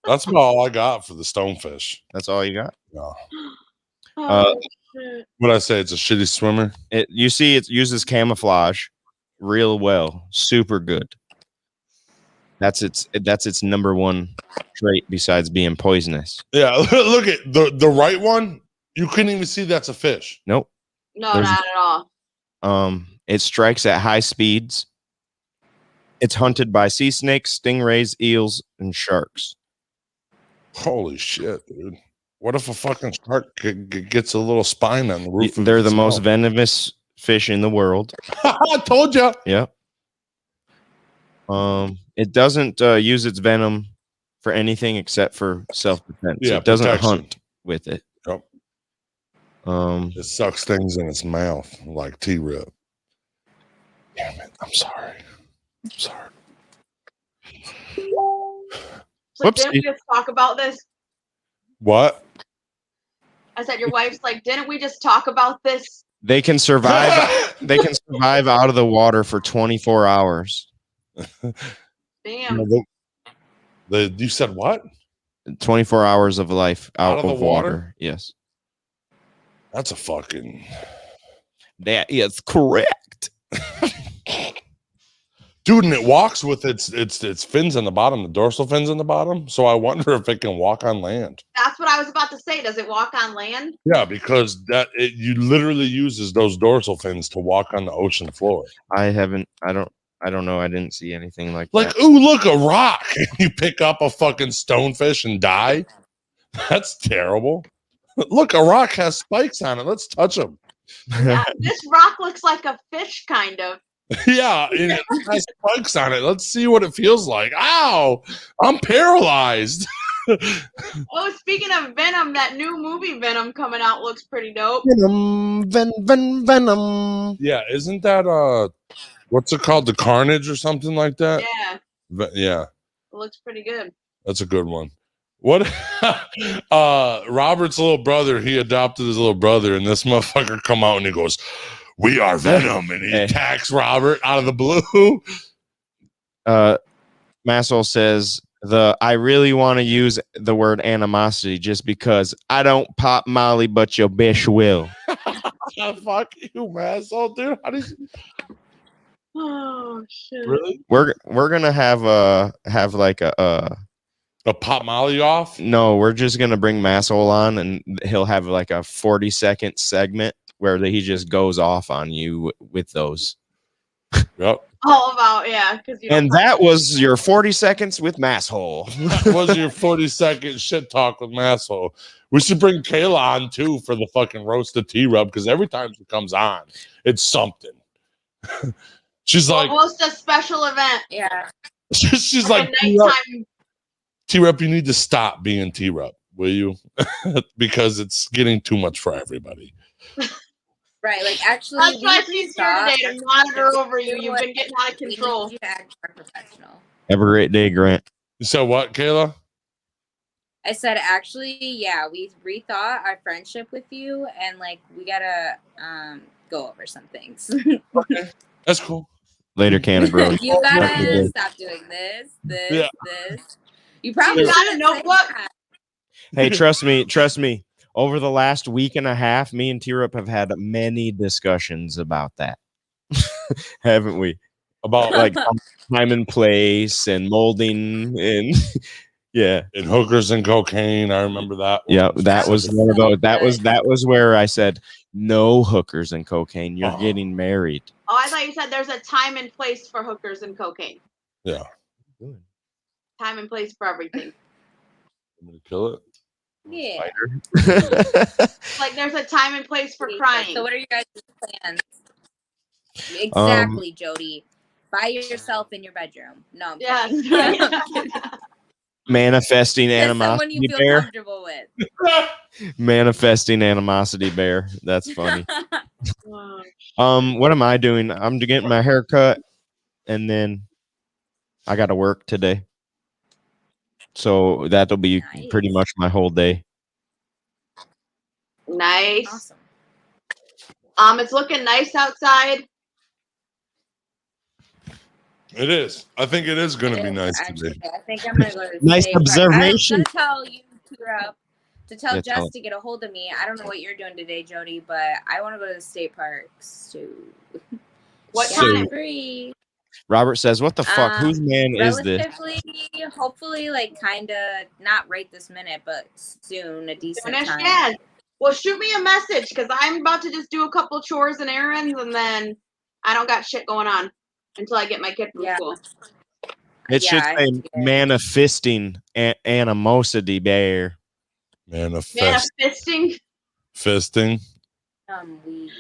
That's about all I got for the stonefish. That's all you got? Yeah. What I say? It's a shitty swimmer. You see, it uses camouflage real well. Super good. That's its number one trait besides being poisonous. Yeah. Look at the right one. You couldn't even see that's a fish. Nope. No, not at all. It strikes at high speeds. It's hunted by sea snakes, stingrays, eels, and sharks. Holy shit, dude. What if a fucking shark gets a little spine on the roof? They're the most venomous fish in the world. I told you. Yeah. It doesn't use its venom for anything except for self-defense. Yeah, it doesn't hunt with it. Yep. It sucks things in its mouth like T-Rup. Damn it. I'm sorry. So didn't we just talk about this? What? I said your wife's like, didn't we just talk about this? They can survive. They can survive out of the water for 24 hours. Damn. You said what? 24 hours of life out, Out of of the water. water? Yes. That's a fucking. That is correct. Dude, and it walks with its fins on the bottom, the dorsal fins on the bottom. So I wonder if it can walk on land. That's what I was about to say. Does it walk on land? Yeah, because you literally uses those dorsal fins to walk on the ocean floor. I don't know. I didn't see anything like Like, that. ooh, look, a rock. You pick up a fucking stonefish and die. That's terrible. Look, a rock has spikes on it. Let's touch them. This rock looks like a fish, kind of. Yeah, and it has spikes on it. Let's see what it feels like. Ow, I'm paralyzed. Oh, speaking of Venom, that new movie Venom coming out looks pretty dope. Venom. Yeah, isn't that what's it called? The Carnage or something like that? Yeah, Yeah, it looks pretty good. that's a good one. What Robert's little brother, he adopted his little brother, and this motherfucker come out and he goes, "We are Venom," and he attacks Robert out of the blue. Massol says I really want to use the word animosity just because I don't pop Molly, but your bitch will. Fuck you, Massol, dude. How did you Oh shit! really We're gonna have like a pop Molly off? no, we're just gonna bring Massol on and he'll have like a 40-second segment where he just goes off on you with those. Yep. All about because you. And that was your 40 seconds with Masshole. That was your 40-second shit talk with Massol. We should bring Kayla on too for the fucking roasted T-Rub because every time she comes on, it's something. She's like, almost a special event. Yeah. she's Like like, a nighttime. T-Rub, you need to stop being T-Rub, will you? Because it's getting too much for everybody. Right. Like actually, That's why we she's here thought- today to monitor over you. You've been getting out of we need control. you to act more professional. Have a great day, Grant. So what, Kayla? I said, actually, yeah, we rethought our friendship with you, and like we gotta go over some things. That's cool. Later, can of growth. You gotta stop doing this. Yeah. You probably You got a shouldn't notebook? say that. Hey, trust me. Over the last week and a half, me and T-Rup have had many discussions about that. Haven't we? About Like time and place and molding and yeah. and hookers and cocaine. I remember that. Yeah, that was one of those. That was where I said no hookers and cocaine. You're Oh. getting married. Oh, I thought you said there's a time and place for hookers and cocaine. Yeah. Time and place for everything. I'm gonna kill it. Yeah. Like there's a time and place for crying. So what are your guys' plans? Exactly, Jody. By yourself in your bedroom. No. I'm kidding. Yeah. Manifesting Just someone you animosity feel bear. comfortable with. Manifesting animosity bear. That's funny. Oh, What am I doing? I'm getting my hair cut, and then I got to work today. So that'll be Nice. pretty much my whole day. nice. Awesome. It's looking nice outside. It is. I think it is gonna be nice Actually, today. I think I'm gonna go to Nice State Park. observation. I was gonna tell you to tell Yeah, tell Jess to get a hold of me. I don't know what you're doing today, Jody, but I want to go to the state parks too. What So- time? Free. Robert says, "What the fuck? Whose man is this?" Relatively, hopefully, like kind of not right this minute, but soon, a decent Finish? time. Yeah. Well, shoot me a message because I'm about to just do a couple chores and errands, and then I don't got shit going on until I get my kid from Yeah. school. It should I say see it. manifesting animosity bear. Manifesting. Fisting. We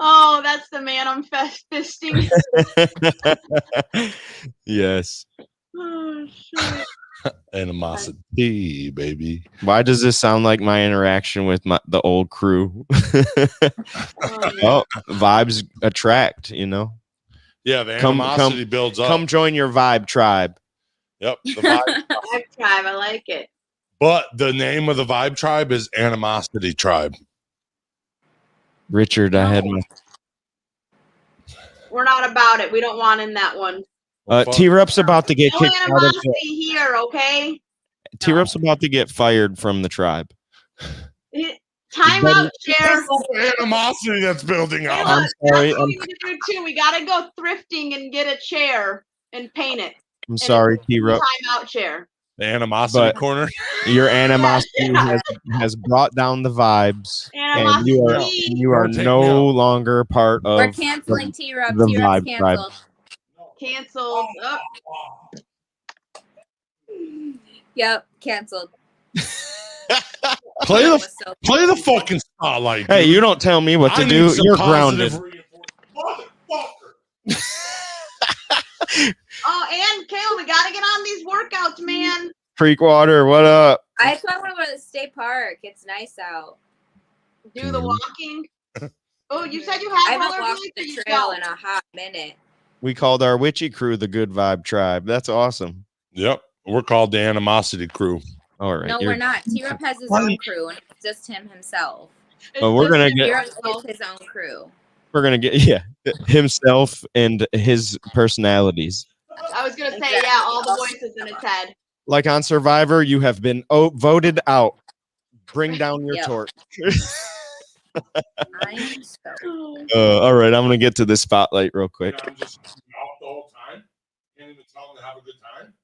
Oh, that's the man I'm fisting. Yes. Oh, shit. Animosity, baby. Why does this sound like my interaction with the old crew? Oh, Oh, vibes attract, you know. Yeah, the Come- animosity builds up. Come join your vibe tribe. Yep. The vibe. Vibe tribe, I like it. But the name of the vibe tribe is Animosity Tribe. Richard, I had my We're not about it. We don't want in that one. T-Rup's about to get No kicked out of animosity here, okay? T-Rup's about to get fired from the tribe. Time out, Chair. The animosity that's building up. Kayla, sorry, that's what we need to do too. We gotta go thrifting and get a chair and paint it. I'm sorry, T-Rup. Time out, Chair. The animosity But- corner. Your animosity has brought down the vibes, and you are Don't take no me out. longer part of We're canceling T-Rup. the T-Rup's vibe tribe. canceled. Canceled. Oh, Yep, canceled. Play That the was so play the fucking spotlight. Hey, dude. you don't tell me what to I need do. some You're positive grounded. Motherfucker. oh, and Kayla, we gotta get on these workouts, man. Freakwater, what up? I just want to go to the state park. It's nice out. Do the walking. Oh, you said you I had haven't rollerblades walked or the you trail don't? in a hot minute. We called our witchy crew the Good Vibe Tribe. That's awesome. Yep, we're called the animosity crew. All right. No, you're- we're not. T-Rup has his Why- own crew, and it's just him himself. Oh, we're gonna get- T-Rup is his own crew. We're gonna get himself and his personalities. I was gonna say, Exactly. yeah, all the voices in his head. Like on Survivor, you have been voted out. Bring down your Yep. torch. I'm so. All right, I'm gonna get to this spotlight real quick. I'm just out the whole time. Can't even tell them to have a good time.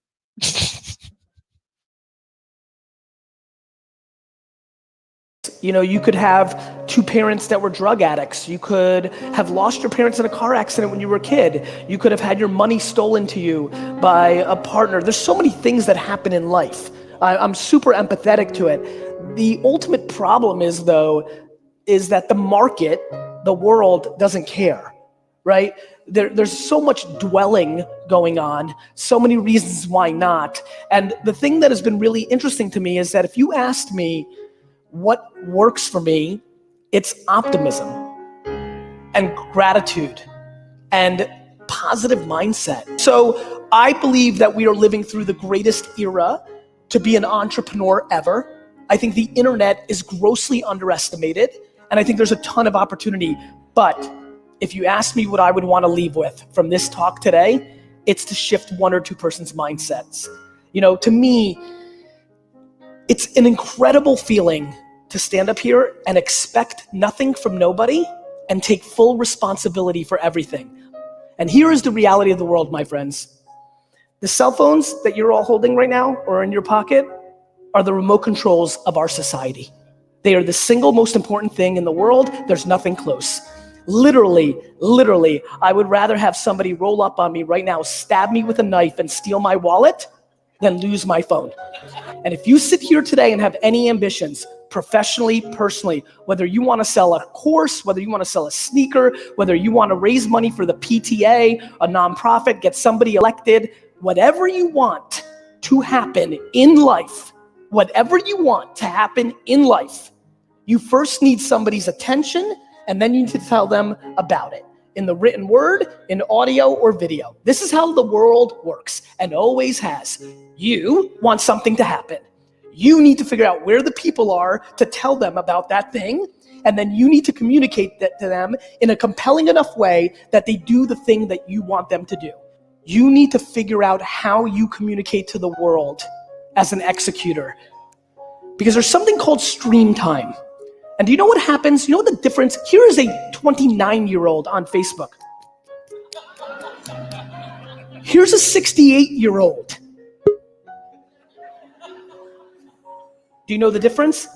You know, you could have two parents that were drug addicts. You could have lost your parents in a car accident when you were a kid. You could have had your money stolen to you by a partner. There's so many things that happen in life. I'm super empathetic to it. The ultimate problem is, though, is that the market, the world doesn't care, right? There's so much dwelling going on, so many reasons why not. And the thing that has been really interesting to me is that if you asked me, what works for me, it's optimism and gratitude and positive mindset. So I believe that we are living through the greatest era to be an entrepreneur ever. I think the internet is grossly underestimated, and I think there's a ton of opportunity. But if you ask me what I would want to leave with from this talk today, it's to shift one or two person's mindsets. You know, to me, it's an incredible feeling to stand up here and expect nothing from nobody and take full responsibility for everything. And here is the reality of the world, my friends. The cell phones that you're all holding right now or in your pocket are the remote controls of our society. They are the single most important thing in the world. There's nothing close. Literally, I would rather have somebody roll up on me right now, stab me with a knife and steal my wallet than lose my phone. And if you sit here today and have any ambitions, professionally, personally, whether you want to sell a course, whether you want to sell a sneaker, whether you want to raise money for the PTA, a nonprofit, get somebody elected, whatever you want to happen in life, whatever you want to happen in life, you first need somebody's attention, and then you need to tell them about it in the written word, in audio or video. This is how the world works and always has. You want something to happen. You need to figure out where the people are to tell them about that thing, and then you need to communicate that to them in a compelling enough way that they do the thing that you want them to do. You need to figure out how you communicate to the world as an executor, because there's something called stream time. And do you know what happens? You know what the difference? Here is a 29-year-old on Facebook. Here's a 68-year-old. Do you know the difference?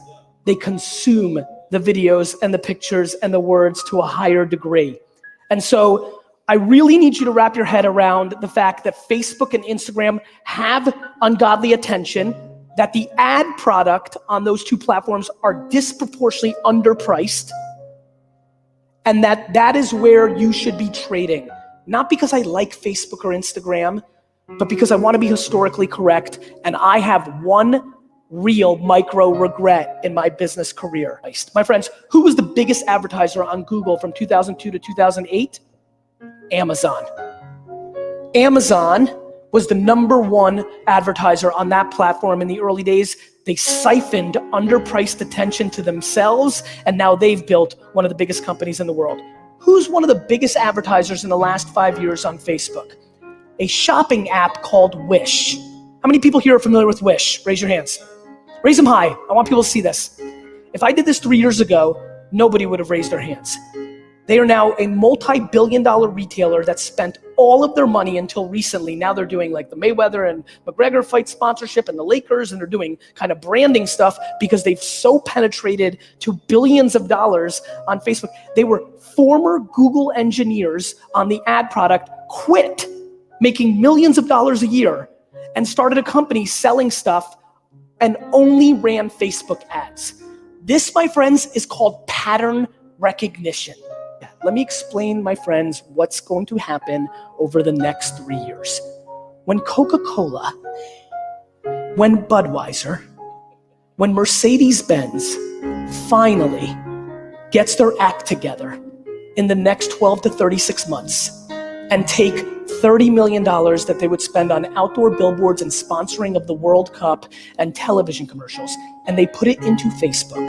They consume the videos and the pictures and the words to a higher degree. And so I really need you to wrap your head around the fact that Facebook and Instagram have ungodly attention, that the ad product on those two platforms are disproportionately underpriced, and that is where you should be trading. Not because I like Facebook or Instagram, but because I want to be historically correct, and I have one real micro regret in my business career. My friends, who was the biggest advertiser on Google from 2002 to 2008? Amazon. Amazon was the #1 advertiser on that platform in the early days. They siphoned underpriced attention to themselves, and now they've built one of the biggest companies in the world. Who's one of the biggest advertisers in the last 5 years on Facebook? A shopping app called Wish. How many people here are familiar with Wish? Raise your hands. Raise them high. I want people to see this. If I did this 3 years ago, nobody would have raised their hands. They are now a multi-billion-dollar retailer that spent all of their money until recently. Now they're doing like the Mayweather and McGregor fight sponsorship and the Lakers, and they're doing kind of branding stuff because they've so penetrated to billions of dollars on Facebook. They were former Google engineers on the ad product, quit making millions of dollars a year, and started a company selling stuff and only ran Facebook ads. This, my friends, is called pattern recognition. Let me explain, my friends, what's going to happen over the next 3 years. When Coca-Cola, when Budweiser, when Mercedes-Benz finally gets their act together in the next 12 to 36 months and take $30 million that they would spend on outdoor billboards and sponsoring of the World Cup and television commercials, and they put it into Facebook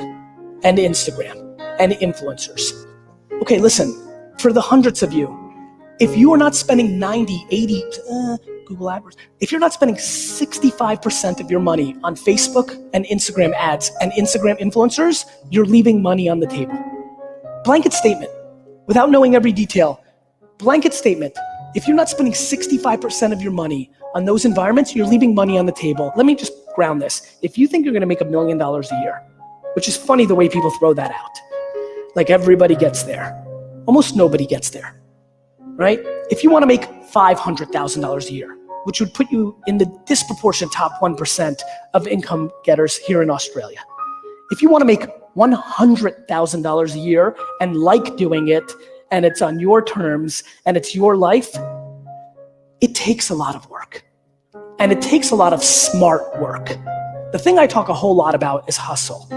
and Instagram and influencers. Okay, listen, for the hundreds of you, if you are not spending 90, 80, Google AdWords, if you're not spending 65% of your money on Facebook and Instagram ads and Instagram influencers, you're leaving money on the table. Blanket statement, without knowing every detail, blanket statement, if you're not spending 65% of your money on those environments, you're leaving money on the table. Let me just ground this. If you think you're gonna make $1 million a year, which is funny the way people throw that out, like everybody gets there. Almost nobody gets there, right? If you wanna make $500,000 a year, which would put you in the disproportionate top 1% of income getters here in Australia. If you wanna make $100,000 a year and like doing it, and it's on your terms, and it's your life, it takes a lot of work. And it takes a lot of smart work. The thing I talk a whole lot about is hustle.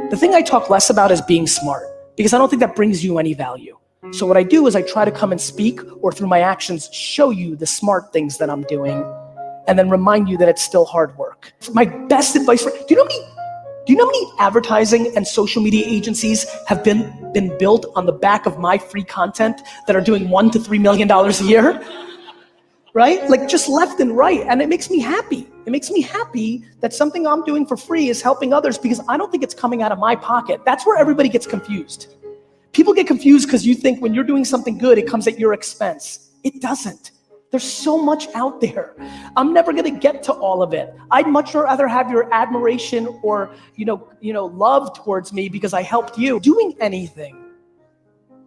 The thing I talk less about is being smart, because I don't think that brings you any value. So what I do is I try to come and speak, or through my actions, show you the smart things that I'm doing, and then remind you that it's still hard work. My best advice do you know how many advertising and social media agencies have been built on the back of my free content that are doing $1 to $3 million a year? Right? Like just left and right. And it makes me happy. It makes me happy that something I'm doing for free is helping others, because I don't think it's coming out of my pocket. That's where everybody gets confused. People get confused because you think when you're doing something good, it comes at your expense. It doesn't. There's so much out there. I'm never gonna get to all of it. I'd much rather have your admiration or love towards me because I helped you. Doing anything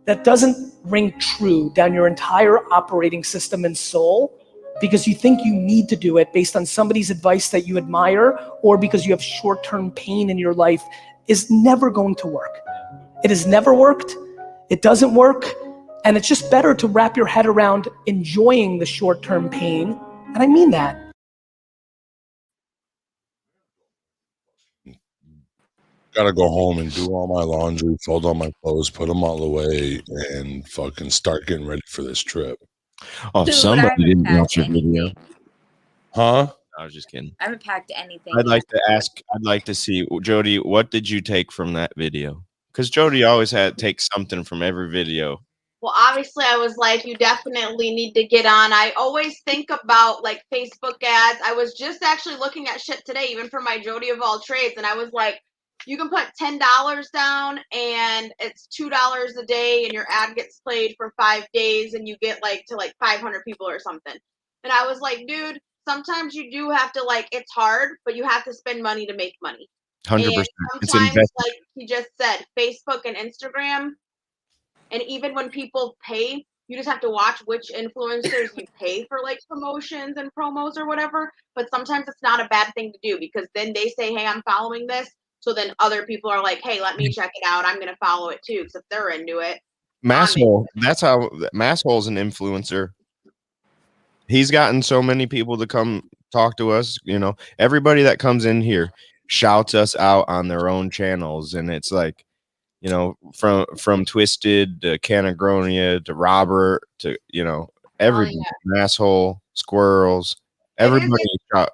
that doesn't ring true down your entire operating system and soul because you think you need to do it based on somebody's advice that you admire or because you have short-term pain in your life is never going to work. It has never worked. It doesn't work. And it's just better to wrap your head around enjoying the short-term pain. And I mean that. Gotta go home and do all my laundry, fold all my clothes, put them all away, and fucking start getting ready for this trip. Oh, Dude, I somebody haven't didn't packed watch your video. anything. Huh? I was just kidding. I haven't packed anything. I'd like to see, Jody, what did you take from that video? Because Jody always takes something from every video. Well, obviously, I was like, you definitely need to get on. I always think about like Facebook ads. I was just actually looking at shit today, even for my Jody of all trades, and I was like, you can put $10 down, and it's $2 a day, and your ad gets played for 5 days, and you get to 500 people or something. And I was like, dude, sometimes you do have to it's hard, but you have to spend money to make money. 100%. It's Sometimes, investment. like he just said, Facebook and Instagram. And even when people pay, you just have to watch which influencers you pay for promotions and promos or whatever. But sometimes it's not a bad thing to do because then they say, hey, I'm following this. So then other people are like, hey, let me check it out. I'm going to follow it too. Because if they're into it. Masshole, that's how Masshole's an influencer. He's gotten so many people to come talk to us. Everybody that comes in here shouts us out on their own channels. And it's like, from Twisted to Canagronia to Robert to, everybody, Masshole, Squirrels, everybody,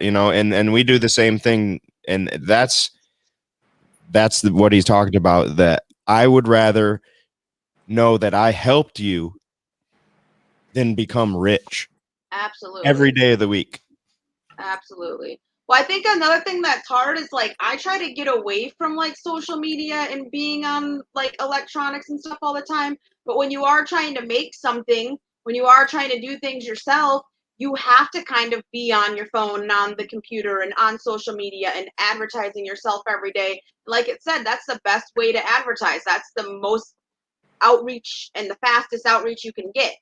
and we do the same thing. And that's what he's talking about, that I would rather know that I helped you than become rich. Absolutely. Every day of the week. Absolutely. Well, I think another thing that's hard is like I try to get away from like social media and being on like electronics and stuff all the time. But when you are trying to make something, when you are trying to do things yourself, you have to kind of be on your phone and on the computer and on social media and advertising yourself every day. Like it said, that's the best way to advertise. That's the most outreach and the fastest outreach you can get.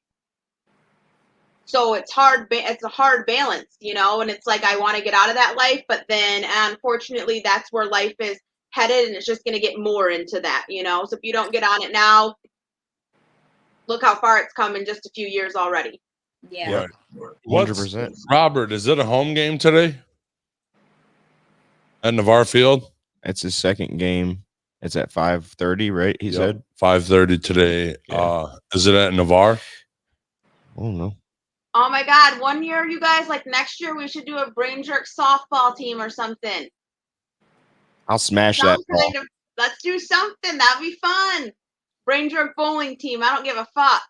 So it's hard. It's a hard balance, you know, and it's like, I want to get out of that life, but then unfortunately that's where life is headed, and it's just going to get more into that, you know? So if you don't get on it now, look how far it's come in just a few years already. Yeah. Right. 100%. Robert, is it a home game today at Navarre Field? It's his second game. It's at 5:30, right? He said 5:30 today. Yeah. Is it at Navarre? Oh no. Oh my God. One year, you guys, like next year, we should do a brain jerk softball team or something. I'll smash Some that ball. kind of, let's do something. That'd be fun. Brain jerk bowling team. I don't give a fuck.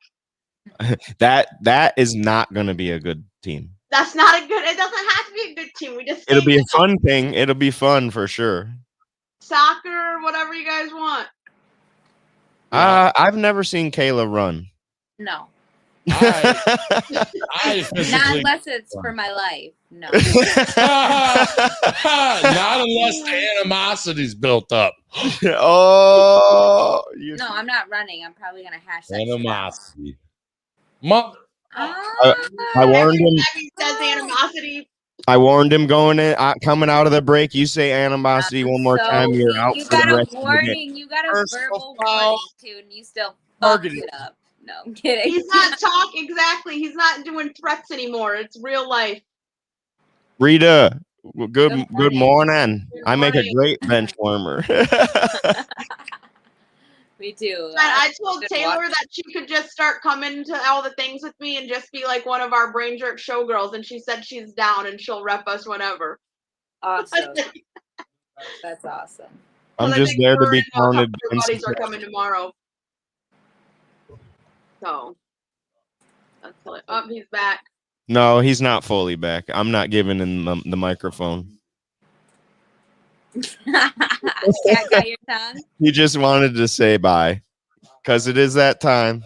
That is not going to be a good team. That's not a good, it doesn't have to be a good team. We just It'll say be a fun thing. It'll be fun for sure. soccer, whatever you guys want. I've never seen Kayla run. No. I Not physically unless it's for my life. No. not unless the animosity's built up. Oh, No, I'm not running. I'm probably gonna hash that shit out. Animosity. I warned him. Every time he says animosity. I warned him going in, coming out of the break. You say animosity one more time, you're out You for the got a rest of the game. warning. You got a First verbal foul. warning too, and you still fucked Targeted. it up. No, I'm kidding. He's not talking exactly. He's not doing threats anymore. It's real life. Rita, good Good morning. Good I make a morning. great bench warmer. Me too. And I told Good Taylor luck. that she could just start coming to all the things with me and just be like one of our brain jerk showgirls. And she said she's down and she'll rep us whenever. Awesome. That's awesome. I'm I just think there to her be and a couple counted. of her buddies are coming tomorrow. So that's like, oh, he's back. No, he's not fully back. I'm not giving him the microphone. Yeah, got your tongue. He just wanted to say bye because it is that time.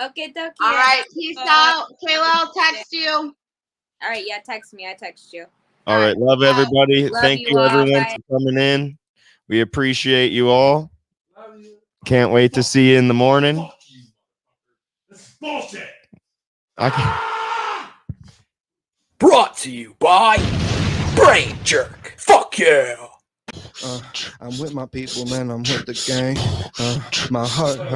Okay, dokie. All right, peace out. Taylor, I'll text you. All right, yeah, text me. I text you. All right. Love everybody. Love Thank you you, all. everyone, Bye. for coming in. We appreciate you all. Can't wait to see you in the morning. This is bullshit. Brought to you by Brain Jerk. Fuck yeah. I'm with my people, man. I'm with the gang. My heart hurts.